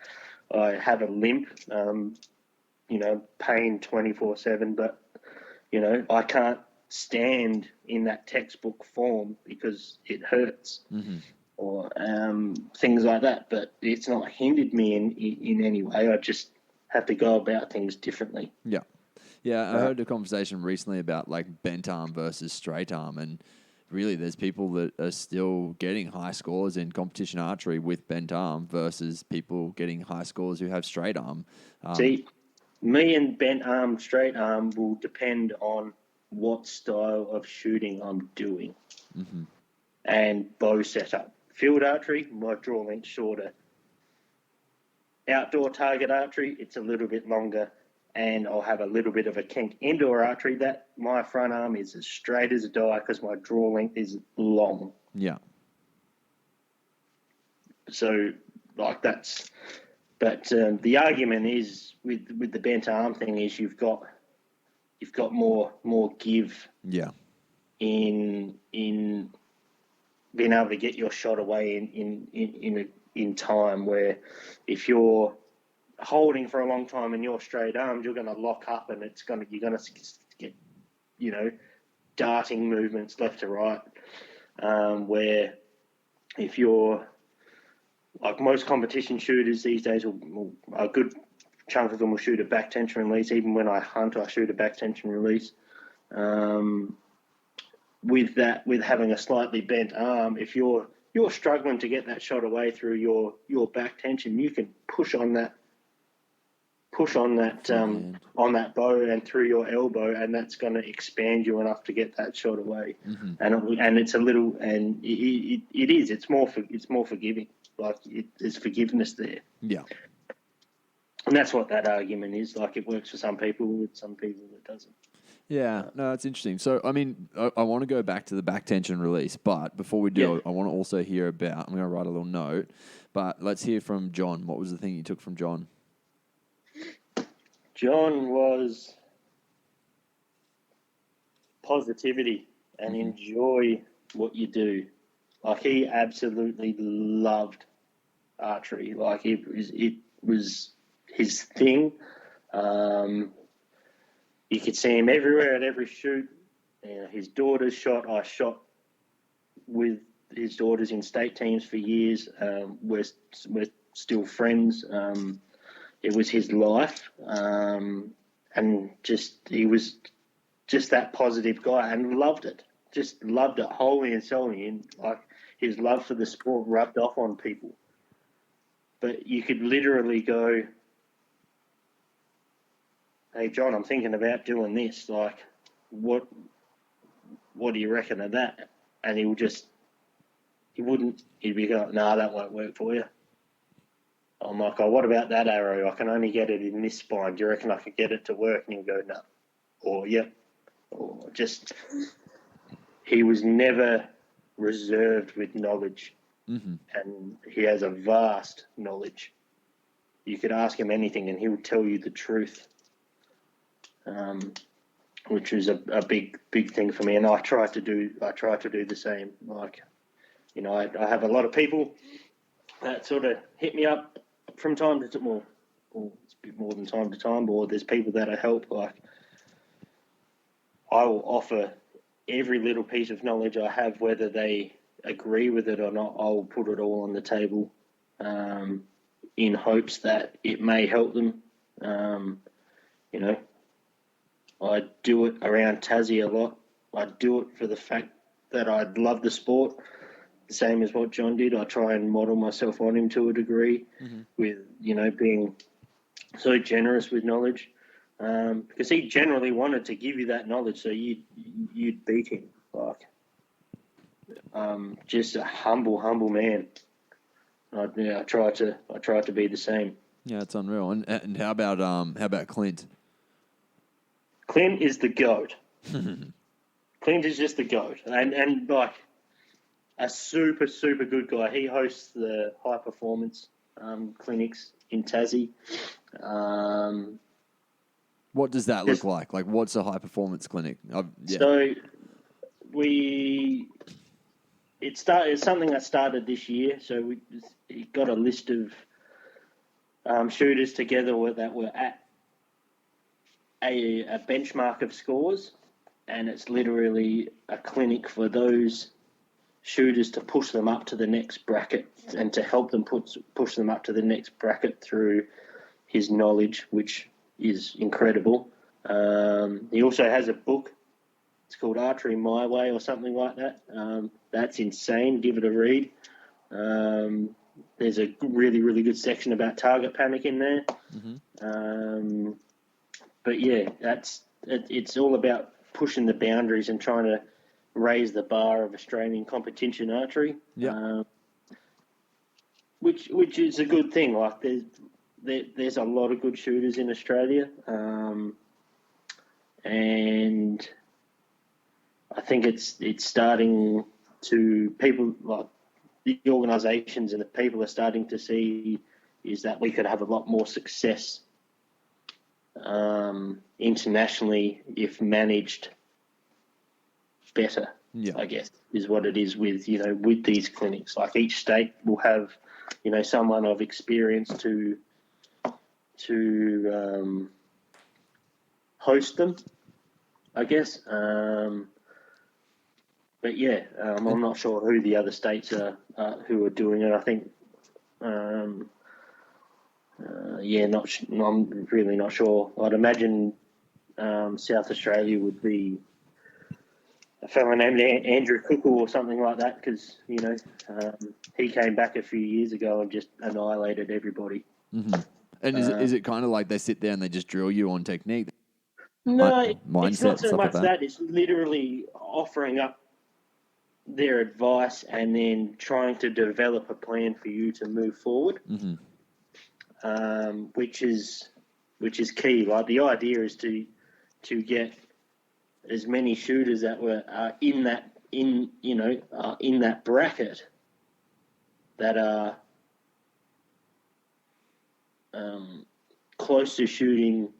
B: I have a limp. Pain 24/7, but I can't stand in that textbook form because it hurts, or things like that. But it's not hindered me in any way. I just have to go about things differently.
A: Yeah. I heard a conversation recently about like bent arm versus straight arm, and really there's people that are still getting high scores in competition archery with bent arm versus people getting high scores who have straight arm.
B: See, me and bent arm, straight arm will depend on what style of shooting I'm doing and bow setup. Field archery, my draw length shorter. Outdoor target archery, it's a little bit longer, and I'll have a little bit of a kink. Indoor archery, that my front arm is as straight as a die because my draw length is long.
A: Yeah.
B: So, like that's. But the argument is with the bent arm thing is you've got more give.
A: Yeah.
B: In being able to get your shot away in time, where if you're holding for a long time and you're straight armed, you're going to lock up and you're going to get darting movements left to right. Where if you're like most competition shooters these days, a good chunk of them will shoot a back tension release. Even when I hunt, I shoot a back tension release. With having a slightly bent arm, if you're struggling to get that shot away through your back tension, you can push on that on that bow and through your elbow, and that's going to expand you enough to get that shot away. And it's a little, and it's more forgiving. Like there's forgiveness there.
A: Yeah.
B: And that's what that argument is. Like it works for some people, with some people it doesn't.
A: Yeah, no, it's interesting. So, I mean, I want to go back to the back tension release, but before we do, I want to also hear about, I'm going to write a little note, but let's hear from John. What was the thing you took from John?
B: John was positivity and enjoy what you do. Like he absolutely loved archery. Like it was his thing. You could see him everywhere at every shoot. His daughters shot. I shot with his daughters in state teams for years. We're still friends. It was his life, and he was just that positive guy and loved it. Just loved it wholly and solely, and like his love for the sport rubbed off on people. But you could literally go, "Hey John, I'm thinking about doing this. Like, what do you reckon of that?" And he'd be going, "Nah, that won't work for you." I'm like, "Oh, what about that arrow? I can only get it in this spine. Do you reckon I could get it to work?" And he'll go, "No." Or, "Yep." Or just, he was never reserved with knowledge. And he has a vast knowledge. You could ask him anything and he would tell you the truth. Which is a big thing for me, and I try to do the same. Like, I have a lot of people that sort of hit me up from time to time, or it's a bit more than time to time, or there's people that I help. Like, I will offer every little piece of knowledge I have, whether they agree with it or not. I'll put it all on the table, in hopes that it may help them. you know, I do it around Tassie a lot. I do it for the fact that I love the sport, the same as what John did. I try and model myself on him to a degree with, being so generous with knowledge. Because he generally wanted to give you that knowledge so you'd beat him. Like, just a humble man. I try to be the same.
A: Yeah, it's unreal. And how about Clint?
B: Clint is the GOAT. Clint is just the GOAT. And like a super, super good guy. He hosts the high performance clinics in Tassie.
A: What does that look like? Like, what's a high performance clinic?
B: So it's something that started this year. So we got a list of shooters together that were at a benchmark of scores, and it's literally a clinic for those shooters to push them up to the next bracket and to help them push them up to the next bracket through his knowledge, which is incredible. He also has a book. It's called Archery My Way or something like that. That's insane. Give it a read. There's a really, really good section about target panic in there. But yeah, it's all about pushing the boundaries and trying to raise the bar of Australian competition archery.
A: Yeah.
B: Which is a good thing. Like there's a lot of good shooters in Australia, and I think it's starting to, people like the organisations and the people are starting to see is that we could have a lot more success internationally if managed better.
A: Yeah.
B: I guess is what it is with these clinics. Like each state will have someone of experience to host them, I guess. But yeah, I'm not sure who the other states are who are doing it. I think, I'm really not sure. I'd imagine South Australia would be a fellow named Andrew Cuckoo or something like that, because he came back a few years ago and just annihilated everybody.
A: Mm-hmm. And is it kind of like they sit there and they just drill you on technique?
B: No,
A: mindset,
B: it's not so much
A: like
B: that. It's literally offering up their advice and then trying to develop a plan for you to move forward, which is key. Like the idea is to get as many shooters that were in that bracket that are close to shooting,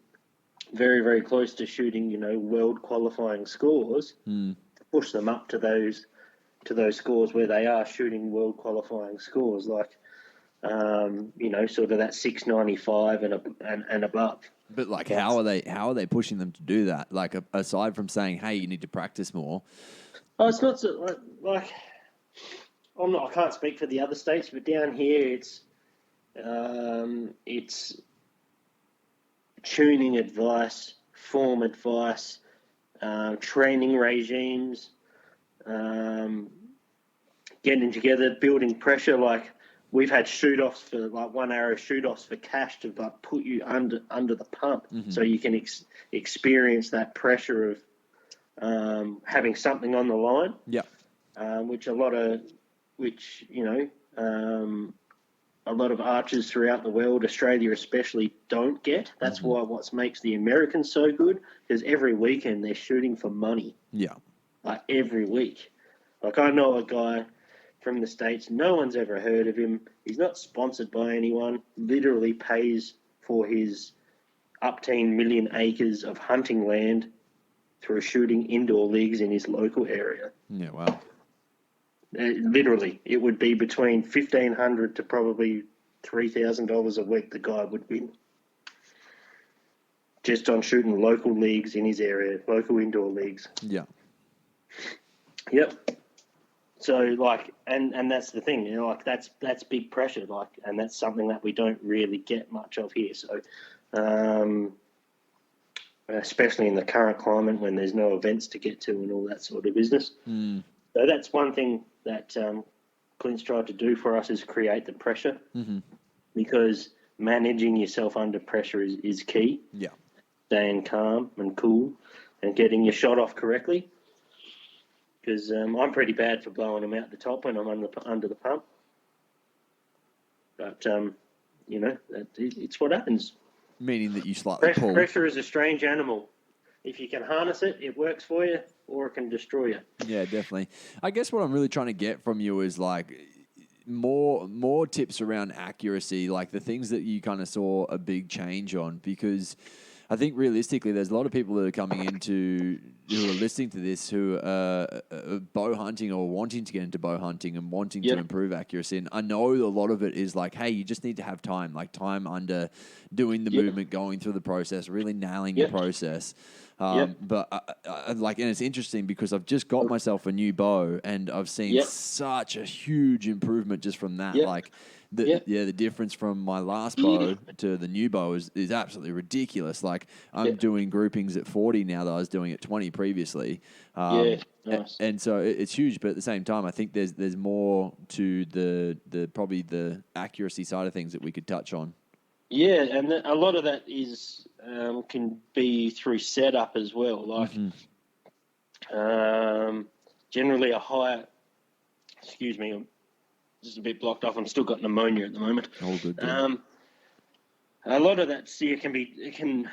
B: very, very close to shooting, world qualifying scores, to push them up to those scores where they are shooting world qualifying scores, like sort of that 695 and above.
A: But like, how are they pushing them to do that? Like, aside from saying, "Hey, you need to practice more."
B: Oh, it's not so, like I can't speak for the other states, but down here it's tuning advice, form advice, training regimes, getting together, building pressure. Like we've had shoot-offs for like 1 arrow shoot-offs for cash to like put you under the pump, so you can experience that pressure of having something on the line.
A: Yeah.
B: Which a lot of archers throughout the world, Australia especially, don't get. That's why what makes the Americans so good, because every weekend they're shooting for money.
A: Yeah.
B: Like every week. Like I know a guy from the States, no one's ever heard of him. He's not sponsored by anyone, literally pays for his up 10 million acres of hunting land through shooting indoor leagues in his local area.
A: Yeah, wow.
B: Literally, it would be between $1,500 to probably $3,000 a week the guy would win. Just on shooting local leagues in his area, local indoor leagues.
A: Yeah.
B: Yep. So like, and that's the thing, like that's big pressure, like, and that's something that we don't really get much of here. So, especially in the current climate when there's no events to get to and all that sort of business.
A: Mm.
B: So that's one thing that Clint's tried to do for us is create the pressure, because managing yourself under pressure is key.
A: Yeah.
B: Staying calm and cool and getting your shot off correctly. Because I'm pretty bad for blowing them out the top when I'm under the pump. But, it's what happens.
A: Meaning that you slightly pull.
B: Pressure is a strange animal. If you can harness it, it works for you, or it can destroy you.
A: Yeah, definitely. I guess what I'm really trying to get from you is like more tips around accuracy, like the things that you kind of saw a big change on, because I think realistically there's a lot of people that are coming into who are listening to this who are bow hunting or wanting to get into bow hunting and wanting to improve accuracy. And I know a lot of it is like, hey, you just need to have time, like time under doing the movement, going through the process, really nailing the process. But and it's interesting because I've just got myself a new bow and I've seen such a huge improvement just from that. Like the difference from my last bow to the new bow is absolutely ridiculous. Like I'm doing groupings at 40 now that I was doing at 20 previously.
B: Nice.
A: And so it's huge, but at the same time, I think there's more to the probably the accuracy side of things that we could touch on.
B: Yeah, and a lot of that is can be through setup as well. Like generally a higher. Excuse me, I'm just a bit blocked off. I'm still got pneumonia at the moment.
A: Oh, good.
B: A lot of that it can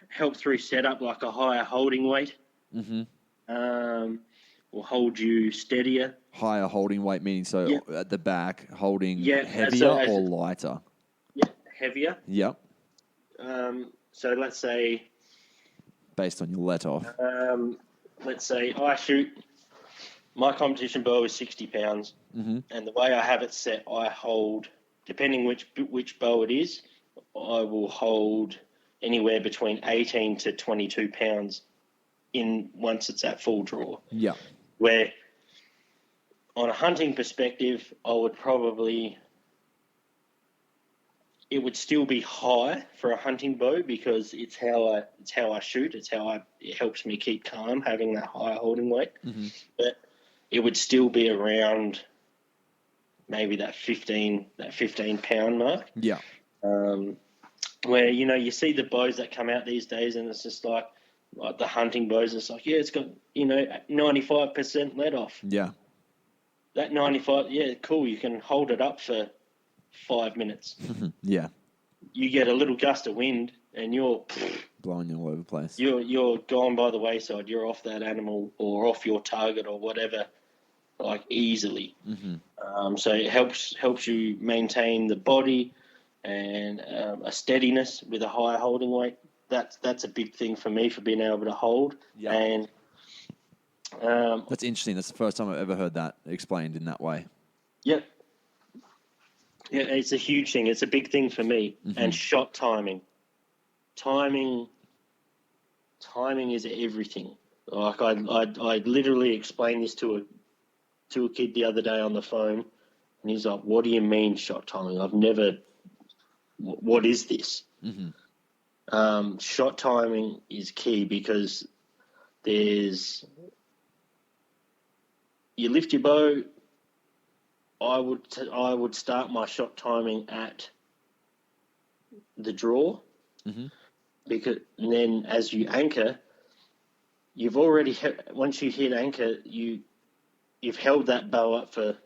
B: help through setup, like a higher holding weight. Will hold you steadier.
A: Higher holding weight meaning at the back holding heavier or lighter.
B: Heavier.
A: Yep.
B: So let's say,
A: based on your let off.
B: Let's say I shoot. My competition bow is 60 pounds, and the way I have it set, I hold, depending which bow it is, I will hold anywhere between 18 to 22 pounds once it's at full draw.
A: Yeah.
B: Where on a hunting perspective, I would probably. It would still be high for a hunting bow because it's how I shoot. It helps me keep calm having that high holding weight. But it would still be around maybe that 15 pound mark. Yeah. Where you see the bows that come out these days, and it's just like the hunting bows. It's like it's got 95% let off.
A: Yeah.
B: That 95, cool. You can hold it up for 5 minutes.
A: Yeah.
B: You get a little gust of wind and you're
A: blowing you all over the place.
B: You're gone by the wayside. You're off that animal or off your target or whatever, like easily. So it helps you maintain the body and a steadiness with a higher holding weight. That's a big thing for me for being able to hold. Yeah. And
A: that's interesting. That's the first time I've ever heard that explained in that way.
B: Yep. Yeah, it's a huge thing. It's a big thing for me. And shot timing. Timing is everything. Like I literally explained this to a kid the other day on the phone, and he's like, "What do you mean shot timing? I've never. What is this?" Shot timing is key because you lift your bow. I would start my shot timing at the draw, because then as you anchor, you've already once you hit anchor, you've held that bow up for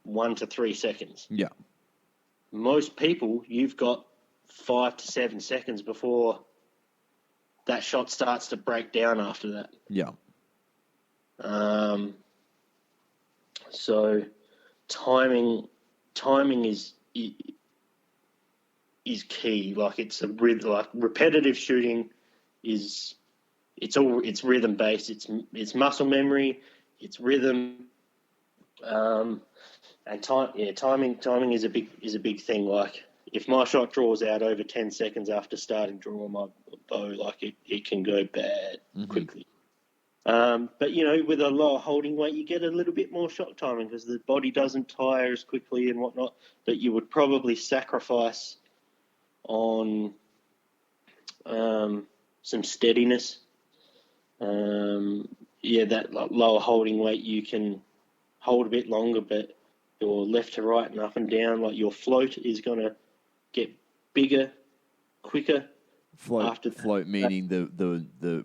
B: 1 to 3 seconds. Yeah. Most people, you've got 5 to 7 seconds before that shot starts to break down after that. Yeah. So timing is key. Like like repetitive shooting it's rhythm based. It's muscle memory, it's rhythm, and timing is a big thing. Like if my shot draws out over 10 seconds after starting drawing my bow, like it can go bad quickly. But with a lower holding weight, you get a little bit more shot timing because the body doesn't tire as quickly and whatnot. But you would probably sacrifice on some steadiness. That lower holding weight, you can hold a bit longer, but your left to right and up and down, like your float is going to get bigger, quicker.
A: Float meaning the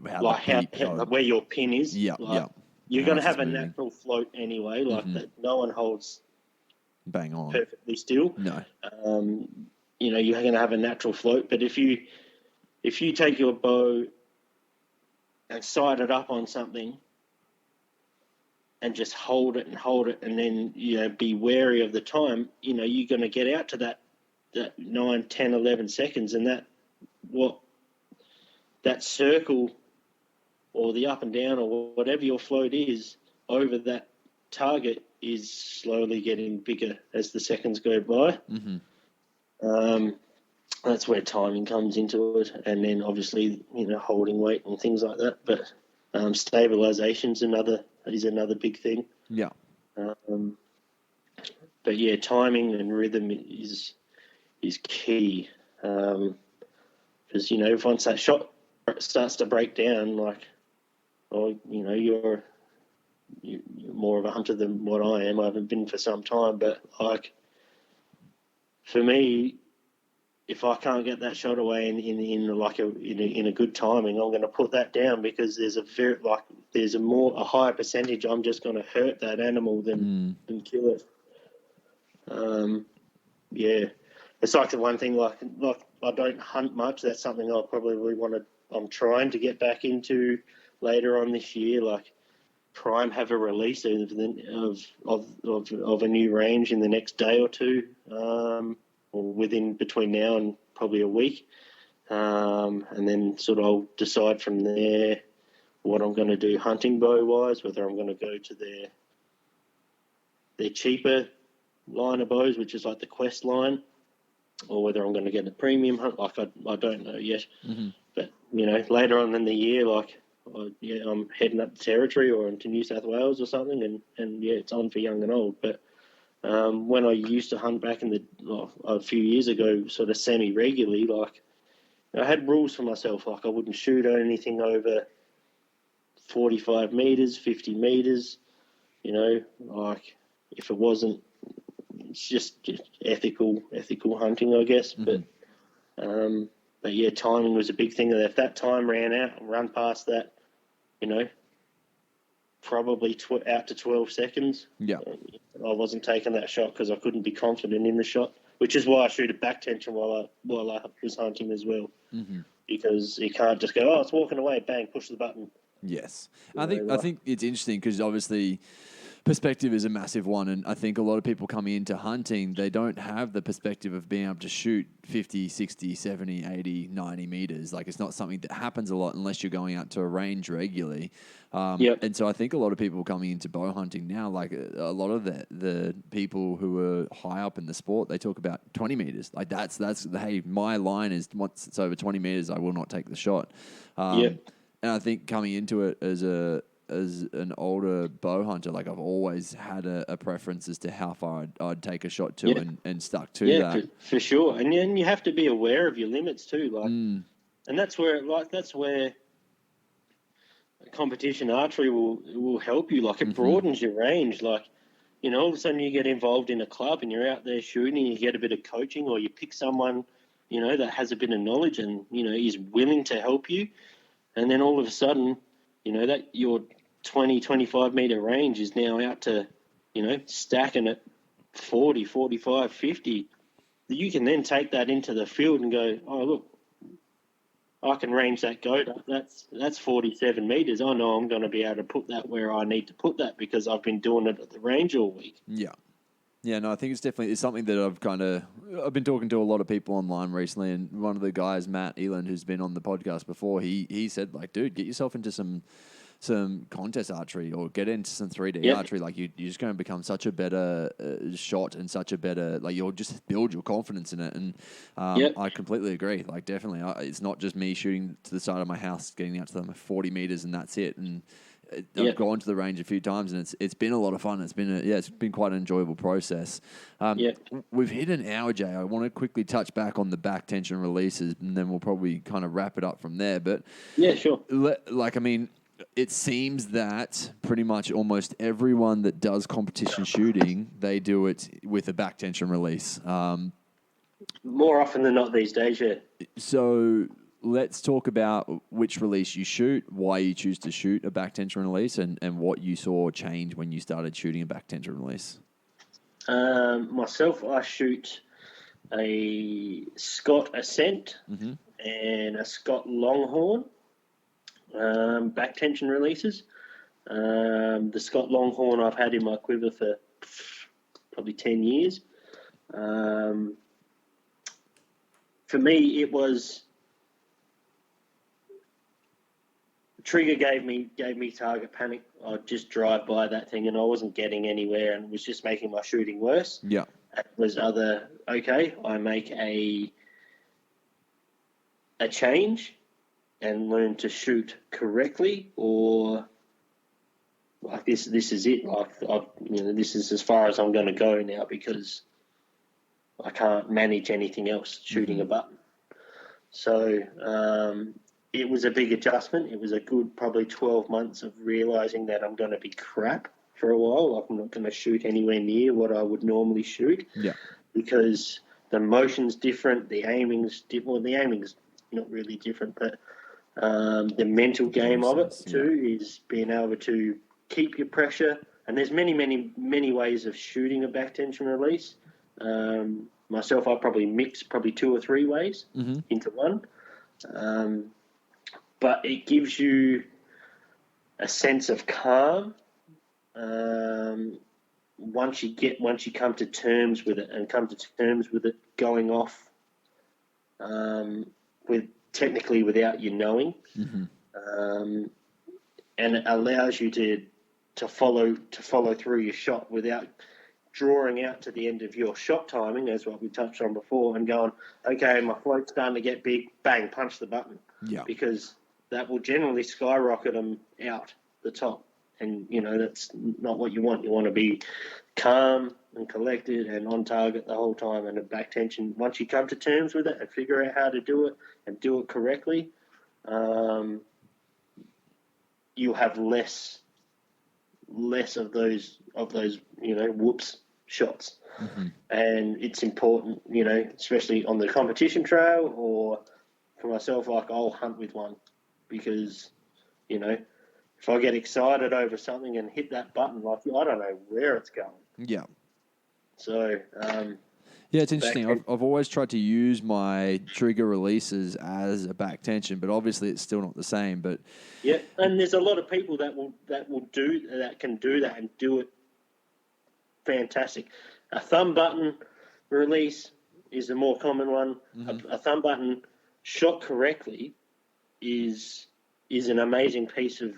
A: how
B: like
A: the peep
B: where your pin is.
A: Yeah,
B: like,
A: yeah.
B: You're going to have a natural float anyway, like that. No one holds
A: bang on
B: perfectly still.
A: No.
B: You're going to have a natural float. But if you take your bow and sight it up on something and just hold it, and then be wary of the time, you're going to get out to that 9, 10, 11 seconds, and that circle or the up and down or whatever your float is over that target is slowly getting bigger as the seconds go by. That's where timing comes into it, and then obviously holding weight and things like that. But stabilization is another big thing.
A: Yeah.
B: But yeah, timing and rhythm is key, because once that shot starts to break down, you're more of a hunter than what I am. I haven't been for some time, but for me, if I can't get that shot away in a good timing, I'm going to put that down, because there's a higher percentage I'm just going to hurt that animal than kill it. It's like the one thing, like I don't hunt much. That's something I'll probably I'm trying to get back into later on this year. Like Prime have a release of a new range in the next day or two, or between now and probably a week, and then sort of I'll decide from there what I'm going to do hunting bow wise, whether I'm going to go to their cheaper line of bows, which is like the Quest line, or whether I'm going to get a premium hunt. Like I don't know yet, but later on in the year, I'm heading up the Territory or into New South Wales or something, and it's on for young and old. But when I used to hunt back a few years ago, sort of semi-regularly, I had rules for myself. Like I wouldn't shoot on anything over 45 metres, 50 metres, if it wasn't, it's just ethical hunting, I guess. But yeah, timing was a big thing. If that time ran out, run past that, probably out to 12 seconds.
A: Yeah.
B: I wasn't taking that shot because I couldn't be confident in the shot, which is why I shoot a back tension while I was hunting as well. Because you can't just go, it's walking away, bang, push the button.
A: Yes. I think it's interesting because obviously perspective is a massive one, and I think a lot of people coming into hunting, they don't have the perspective of being able to shoot 50, 60, 70, 80, 90 meters. Like it's not something that happens a lot unless you're going out to a range regularly. And so I think a lot of people coming into bow hunting now, like a lot of the people who are high up in the sport, they talk about 20 meters. Like that's hey, my line is once it's over 20 meters, I will not take the shot. And I think coming into it as an older bow hunter, like I've always had a preference as to how far I'd take a shot to and stuck to that.
B: Yeah, for sure. And then you have to be aware of your limits too. And that's where competition archery will help you. Like it broadens your range. Like, all of a sudden you get involved in a club and you're out there shooting, you get a bit of coaching, or you pick someone, that has a bit of knowledge and, is willing to help you. And then all of a sudden, that your 20, 25 meter range is now out to, stacking at 40, 45, 50. You can then take that into the field and go, oh, look, I can range that goat. That's 47 meters. I know I'm going to be able to put that where I need to put that because I've been doing it at the range all week.
A: Yeah. Yeah, no, I think it's something that I've been talking to a lot of people online recently, and one of the guys, Matt Eland, who's been on the podcast before, he said, like, dude, get yourself into some contest archery or get into some 3D archery. Like you're just going to become such a better shot and such a better, like you'll just build your confidence in it. And I completely agree. Like definitely, it's not just me shooting to the side of my house, getting out to them 40 meters and that's it. And I've gone to the range a few times, and it's been a lot of fun. It's been quite an enjoyable process. We've hit an hour, Jay. I want to quickly touch back on the back tension releases, and then we'll probably kind of wrap it up from there. But
B: yeah, sure.
A: It seems that pretty much almost everyone that does competition shooting, they do it with a back tension release.
B: More often than not these days, yeah.
A: So let's talk about which release you shoot, why you choose to shoot a back tension release, and what you saw change when you started shooting a back tension release.
B: Myself, I shoot a Scott Ascent and a Scott Longhorn back tension releases. The Scott Longhorn I've had in my quiver for probably 10 years. For me, it was trigger gave me target panic. I'd just drive by that thing and I wasn't getting anywhere, and it was just making my shooting worse.
A: Yeah,
B: it was I make a change and learn to shoot correctly, or like this is it. This is as far as I'm going to go now because I can't manage anything else shooting a button. So it was a big adjustment. It was a good probably 12 months of realizing that I'm going to be crap for a while. Like I'm not going to shoot anywhere near what I would normally shoot.
A: Yeah.
B: Because the motion's different, the aiming's different. Well, the aiming's not really different, but the mental game of it too is being able to keep your pressure. And there's many, many, many ways of shooting a back tension release. Myself, I probably mix 2 or 3 ways into one. But it gives you a sense of calm once you come to terms with it, and come to terms with it going off technically without you knowing, and it allows you to follow through your shot without drawing out to the end of your shot timing, as what we touched on before, and going, okay, my float's starting to get big, bang, punch the button.
A: Yeah.
B: Because that will generally skyrocket them out the top. And, that's not what you want. You want to be calm and collected and on target the whole time. And a back tension, once you come to terms with it and figure out how to do it and do it correctly, you have less of those whoops shots. And it's important, especially on the competition trail, or for myself, like I'll hunt with one, because if I get excited over something and hit that button, like I don't know where it's going.
A: Yeah.
B: So
A: it's interesting. I've always tried to use my trigger releases as a back tension, but obviously it's still not the same. But
B: yeah, and there's a lot of people that can do that and do it fantastic. A thumb button release is the more common one. A thumb button shot correctly is an amazing piece of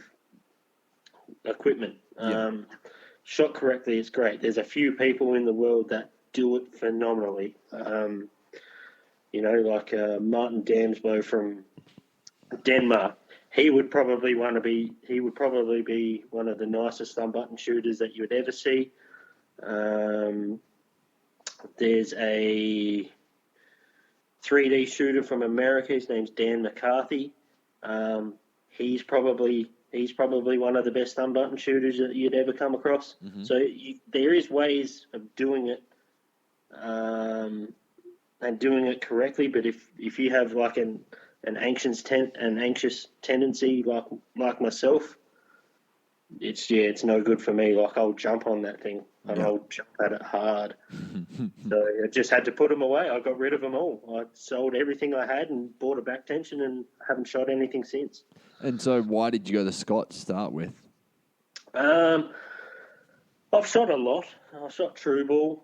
B: equipment. Shot correctly is great. There's a few people in the world that do it phenomenally. Like Martin Damsbo from Denmark. He would probably be one of the nicest thumb button shooters that you would ever see. There's a 3D shooter from America. His name's Dan McCarthy. He's probably one of the best thumb button shooters that you'd ever come across. So there is ways of doing it, and doing it correctly. But if you have like an anxious tendency like myself, it's no good for me. Like I'll jump on that thing and I'll jump at it hard. So I just had to put them away. I got rid of them all. I sold everything I had and bought a back tension and haven't shot anything since.
A: And so why did you go the Scott to start with?
B: I've shot a lot. I shot true ball.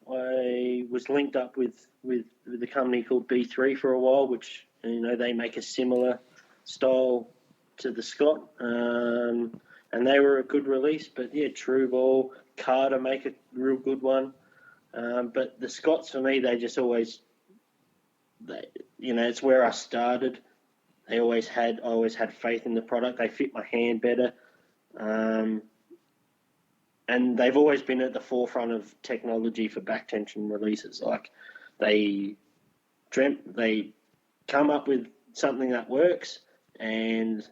B: I was linked up with a company called B3 for a while, which they make a similar style to the Scott, and they were a good release. But yeah, true ball, Carter make a real good one. But the Scotts for me, they just always, it's where I started. I always had faith in the product. They fit my hand better. And they've always been at the forefront of technology for back tension releases. Like they come up with something that works, and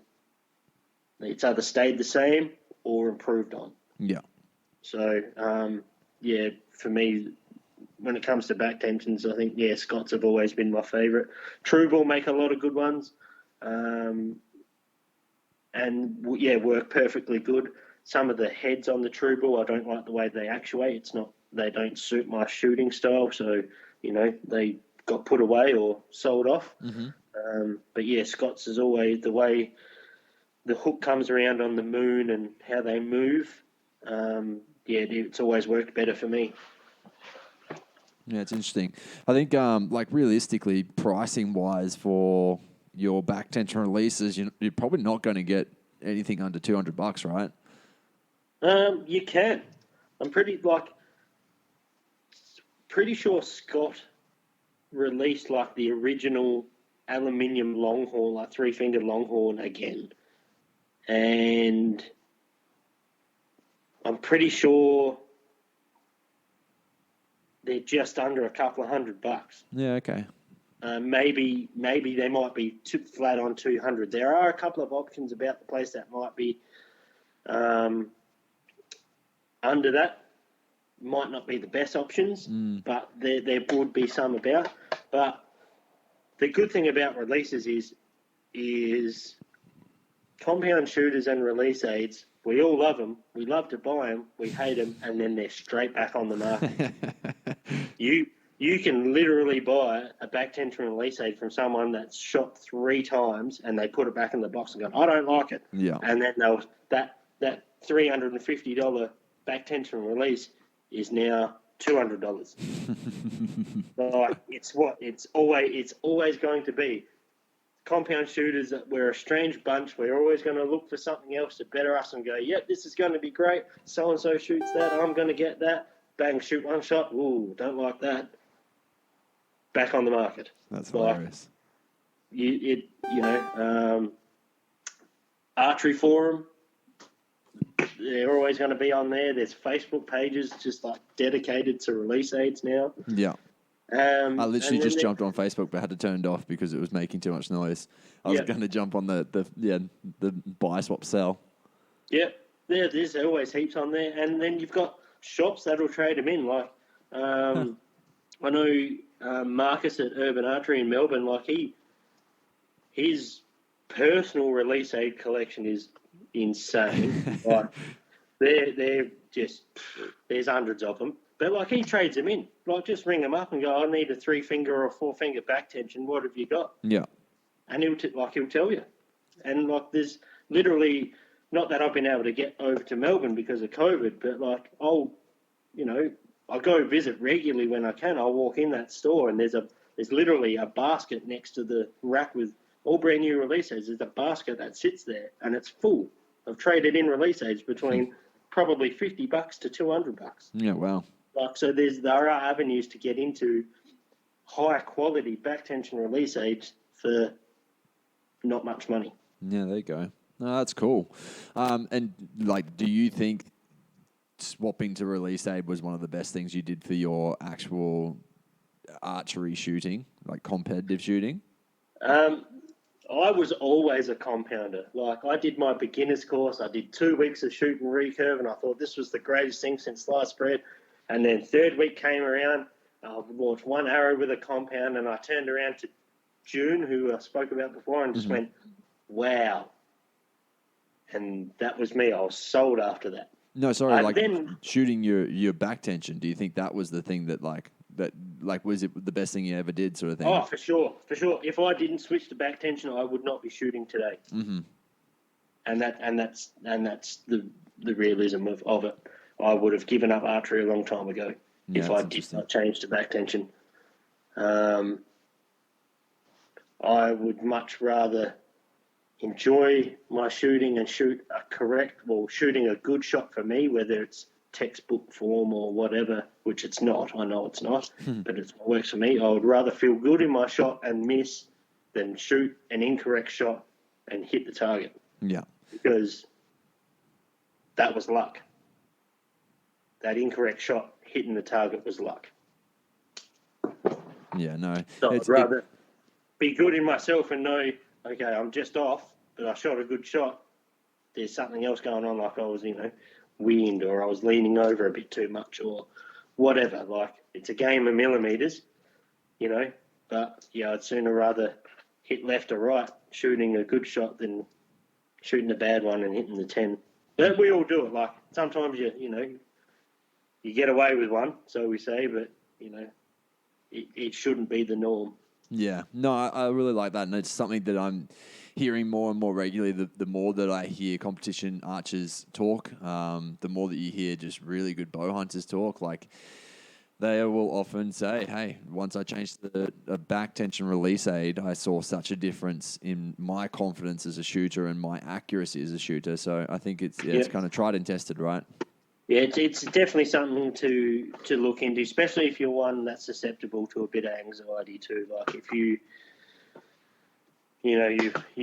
B: it's either stayed the same or improved on.
A: Yeah.
B: So, for me, when it comes to back tensions, I think, Scots have always been my favourite. Truebill make a lot of good ones, work perfectly good. Some of the heads on the Truebill, I don't like the way they actuate. They don't suit my shooting style, so, they got put away or sold off.
A: Mm-hmm.
B: Scots is always the way the hook comes around on the moon and how they move. It's always worked better for me.
A: Yeah, it's interesting. I think, realistically, pricing-wise for your back tension releases, you're probably not going to get anything under $200, right?
B: You can. I'm pretty sure Scott released like the original aluminium longhorn, like 3-fingered longhorn again, and I'm pretty sure they're just under a couple of $100.
A: Yeah, okay.
B: Maybe they might be flat on 200. There are a couple of options about the place that might be under that. Might not be the best options, but there would be some about. But the good thing about releases is compound shooters and release aids. We all love them. We love to buy them. We hate them, and then they're straight back on the market. You can literally buy a back tension release aid from someone that's shot 3 times, and they put it back in the box and go, "I don't like it."
A: Yeah.
B: And then that $350 back tension release is now $200. It's always going to be. Compound shooters, we're a strange bunch. We're always going to look for something else to better us and go, yep, this is going to be great. So-and-so shoots that. I'm going to get that. Bang, shoot one shot. Ooh, don't like that. Back on the market.
A: That's hilarious.
B: Archery Forum, they're always going to be on there. There's Facebook pages just like dedicated to release aids now.
A: Yeah. I literally just jumped on Facebook but had to turn it off because it was making too much noise. I was going to jump on the buy, swap, sell.
B: Yep. There's always heaps on there. And then you've got shops that'll trade them in. Like, I know Marcus at Urban Archery in Melbourne, like his personal release aid collection is insane. Like, they're just, there's hundreds of them. But, like, he trades them in. Like, just ring him up and go, I need a 3-finger or a 4-finger back tension. What have you got? Yeah. And he'll tell you. And, like, there's literally, not that I've been able to get over to Melbourne because of COVID, but, like, I'll go visit regularly when I can. I'll walk in that store and there's literally a basket next to the rack with all brand new release aids. There's a basket that sits there and it's full of traded in release aids between probably $50 to $200.
A: Yeah, wow.
B: Like, so there are avenues to get into high quality back tension release aids for not much money.
A: Yeah, there you go. No, that's cool. And like, do you think swapping to release aid was one of the best things you did for your actual archery shooting, like competitive shooting?
B: I was always a compounder. Like, I did my beginner's course. I did 2 weeks of shooting recurve, and I thought this was the greatest thing since sliced bread. And then third week came around, I launched one arrow with a compound, and I turned around to June, who I spoke about before, and just went, wow. And that was me. I was sold after that.
A: No, sorry, shooting your back tension, do you think that was the thing that was it the best thing you ever did, sort of thing?
B: Oh, for sure. If I didn't switch to back tension, I would not be shooting today. Mm-hmm. And that's the realism of it. I would have given up archery a long time ago if I did not change to back tension. I would much rather enjoy my shooting and shooting a good shot for me, whether it's textbook form or whatever, which it's not. I know it's not, but it works for me. I would rather feel good in my shot and miss than shoot an incorrect shot and hit the target.
A: Yeah.
B: Because that was luck. That incorrect shot hitting the target was luck.
A: Yeah, no.
B: So I'd rather be good in myself and know, okay, I'm just off, but I shot a good shot. There's something else going on, like I was, wind, or I was leaning over a bit too much, or whatever. Like, it's a game of millimeters, but yeah, I'd sooner rather hit left or right shooting a good shot than shooting a bad one and hitting the 10. But we all do it. Like, sometimes you get away with one, so we say, but it shouldn't be the norm.
A: Yeah, no, I really like that, and it's something that I'm hearing more and more regularly. The more that I hear competition archers talk, the more that you hear just really good bow hunters talk. Like, they will often say, "Hey, once I changed the back tension release aid, I saw such a difference in my confidence as a shooter and my accuracy as a shooter." So I think it's kind of tried and tested, right?
B: Yeah, it's definitely something to look into, especially if you're one that's susceptible to a bit of anxiety too. Like, if you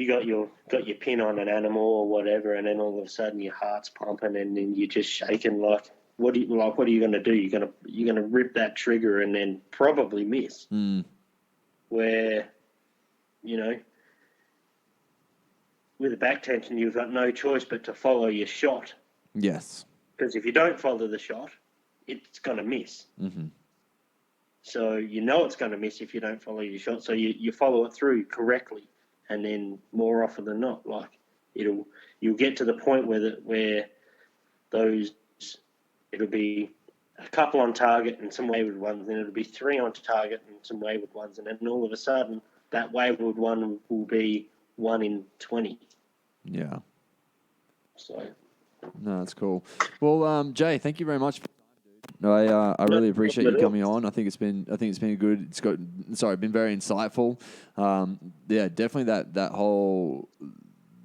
B: got your pin on an animal or whatever, and then all of a sudden your heart's pumping and then you're just shaking. Like, what are you going to do? You're gonna rip that trigger and then probably miss. Where, with a back tension, you've got no choice but to follow your shot.
A: Yes.
B: Because if you don't follow the shot, it's going to miss.
A: Mm-hmm.
B: So it's going to miss if you don't follow your shot. So you follow it through correctly, and then more often than not, like, you'll get to the point where it'll be a couple on target and some wayward ones, and it'll be 3 on target and some wayward ones, and then all of a sudden that wayward one will be 1 in 20.
A: Yeah.
B: So.
A: No, that's cool. Well, Jay, thank you very much for your time, dude. I really appreciate you coming on. I think it's been good. Been very insightful. Yeah, definitely that whole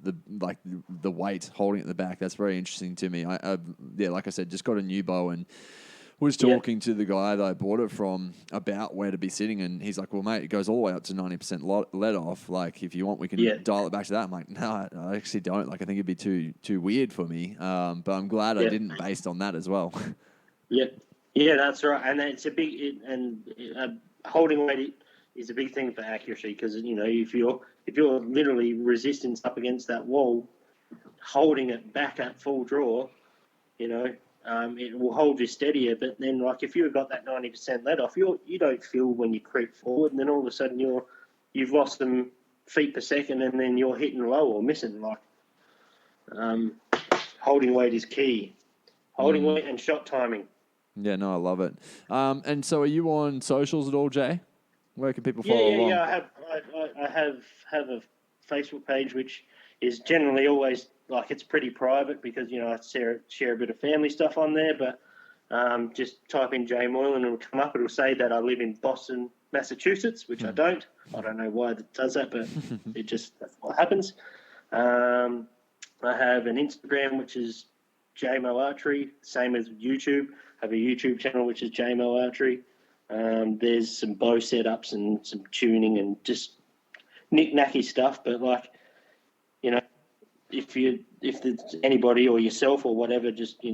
A: the weight holding at the back. That's very interesting to me. Like I said, just got a new bow and was talking to the guy that I bought it from about where to be sitting, and he's like, "Well, mate, it goes all the way up to 90% let off. Like, if you want, we can dial it back to that." I'm like, "No, I actually don't. Like, I think it'd be too weird for me." But I'm glad I didn't, based on that as well.
B: Yeah, that's right. And it's a big holding weight is a big thing for accuracy, because if you're literally resistance up against that wall, holding it back at full draw, it will hold you steadier. But then, like, if you've got that 90% let off, you don't feel when you creep forward, and then all of a sudden you've lost them feet per second, and then you're hitting low or missing. Like, holding weight is key. Holding weight and shot timing.
A: Yeah, no, I love it. And so, are you on socials at all, Jay? Where can people follow along?
B: Yeah. I have a Facebook page which is generally always, like, it's pretty private because I share a bit of family stuff on there. But just type in Jay Moylan and it'll come up. It'll say that I live in Boston, Massachusetts, which I don't. I don't know why it does that, but that's what happens. I have an Instagram which is JMO Archery, same as YouTube. I have a YouTube channel which is JMO Archery. There's some bow setups and some tuning and just knick-knacky stuff. But, like, if there's anybody or yourself or whatever just,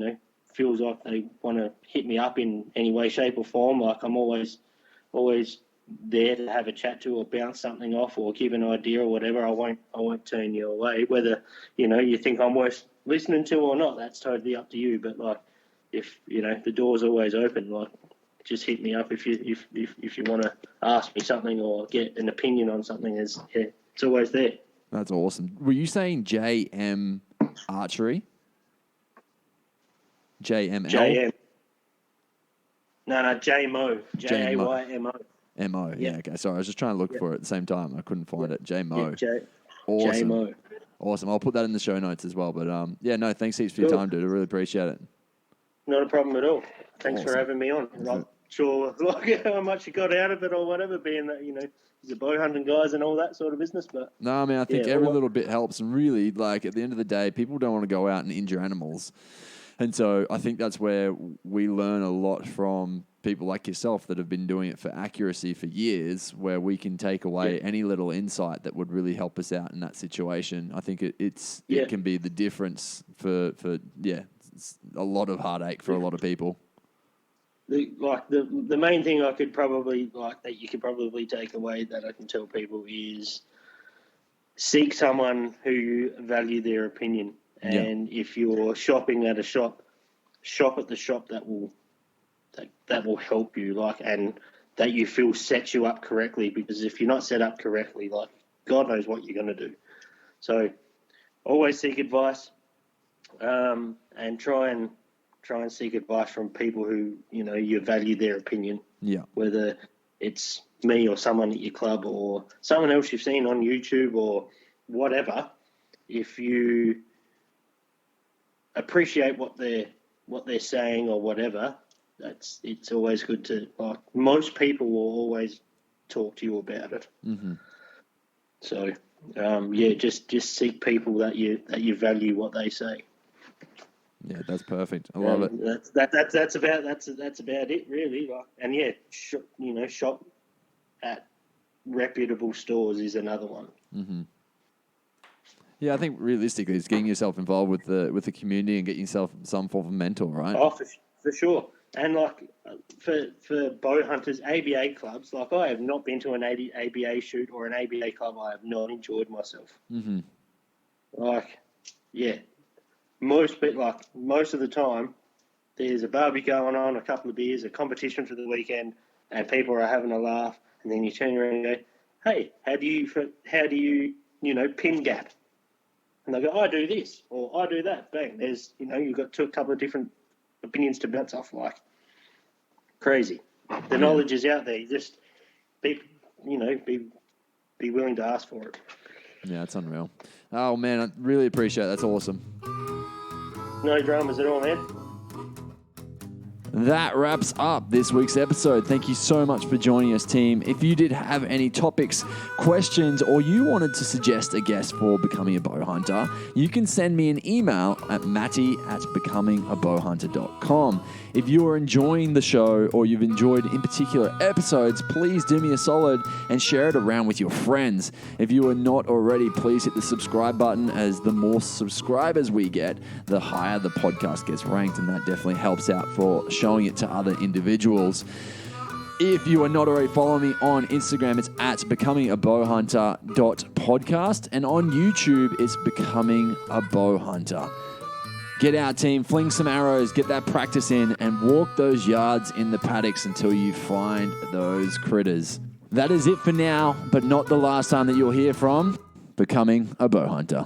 B: feels like they want to hit me up in any way, shape or form, like, I'm always there to have a chat to or bounce something off or give an idea or whatever. I won't turn you away. Whether, you think I'm worth listening to or not, that's totally up to you. But, like, if, the door's always open, like, just hit me up if you want to ask me something or get an opinion on something. It's always there.
A: That's awesome. Were you saying JM Archery? JML?
B: JM. No, JMO. JAYMO.
A: MO. Yeah, okay. Sorry, I was just trying to look for it at the same time. I couldn't find it. JMO.
B: Awesome.
A: JMO. Awesome. I'll put that in the show notes as well. But no, thanks heaps for your time, dude. I really appreciate it.
B: Not a problem at all. Thanks for having me on. I'm not sure how much you got out of it or whatever, being that, he's a bow hunting guys and all that sort of business. But
A: no, I mean, I think every little bit helps. And really, like, at the end of the day, people don't want to go out and injure animals. And so I think that's where we learn a lot from people like yourself that have been doing it for accuracy for years, where we can take away any little insight that would really help us out in that situation. I think it can be the difference for it's a lot of heartache for a lot of people.
B: The main thing I could probably that you could probably take away that I can tell people is seek someone who value their opinion. And if you're shopping at a shop at the shop that will help you, and that you feel sets you up correctly. Because if you're not set up correctly, God knows what you're going to do. So always seek advice, and try and seek advice from people who you value their opinion. Yeah. Whether it's me or someone at your club or someone else you've seen on YouTube or whatever, if you appreciate what they're saying or whatever, it's always good to most people will always talk to you about it. Mm-hmm. So just seek people that you value what they say. Yeah, that's perfect. I love it. That's about it really. Shop at reputable stores is another one. Mm-hmm. Yeah, I think realistically, it's getting yourself involved with the community and getting yourself some form of mentor, right? Oh, for sure. And for bow hunters, ABA clubs, I have not been to an ABA shoot or an ABA club. I have not enjoyed myself. Mm-hmm. Most of the time, there's a barbecue going on, a couple of beers, a competition for the weekend, and people are having a laugh. And then you turn around and go, "Hey, how do you pin gap?" And they go, "I do this," or "I do that." Bang! There's you've got a couple of different opinions to bounce off. Crazy. The knowledge is out there. You just be willing to ask for it. Yeah, it's unreal. Oh man, I really appreciate it. That's awesome. No dramas at all, man. That wraps up this week's episode. Thank you so much for joining us, team. If you did have any topics, questions, or you wanted to suggest a guest for Becoming a Bow Hunter, you can send me an email at matty@becomingabowhunter.com. If you are enjoying the show or you've enjoyed in particular episodes, please do me a solid and share it around with your friends. If you are not already, please hit the subscribe button, as the more subscribers we get, the higher the podcast gets ranked, and that definitely helps out for showing it to other individuals. If you are not already following me on Instagram, it's at becomingabowhunter.podcast, and on YouTube, it's Becoming a Bow Hunter. Get out, team, fling some arrows, get that practice in, and walk those yards in the paddocks until you find those critters. That is it for now, but not the last time that you'll hear from Becoming a Bow Hunter.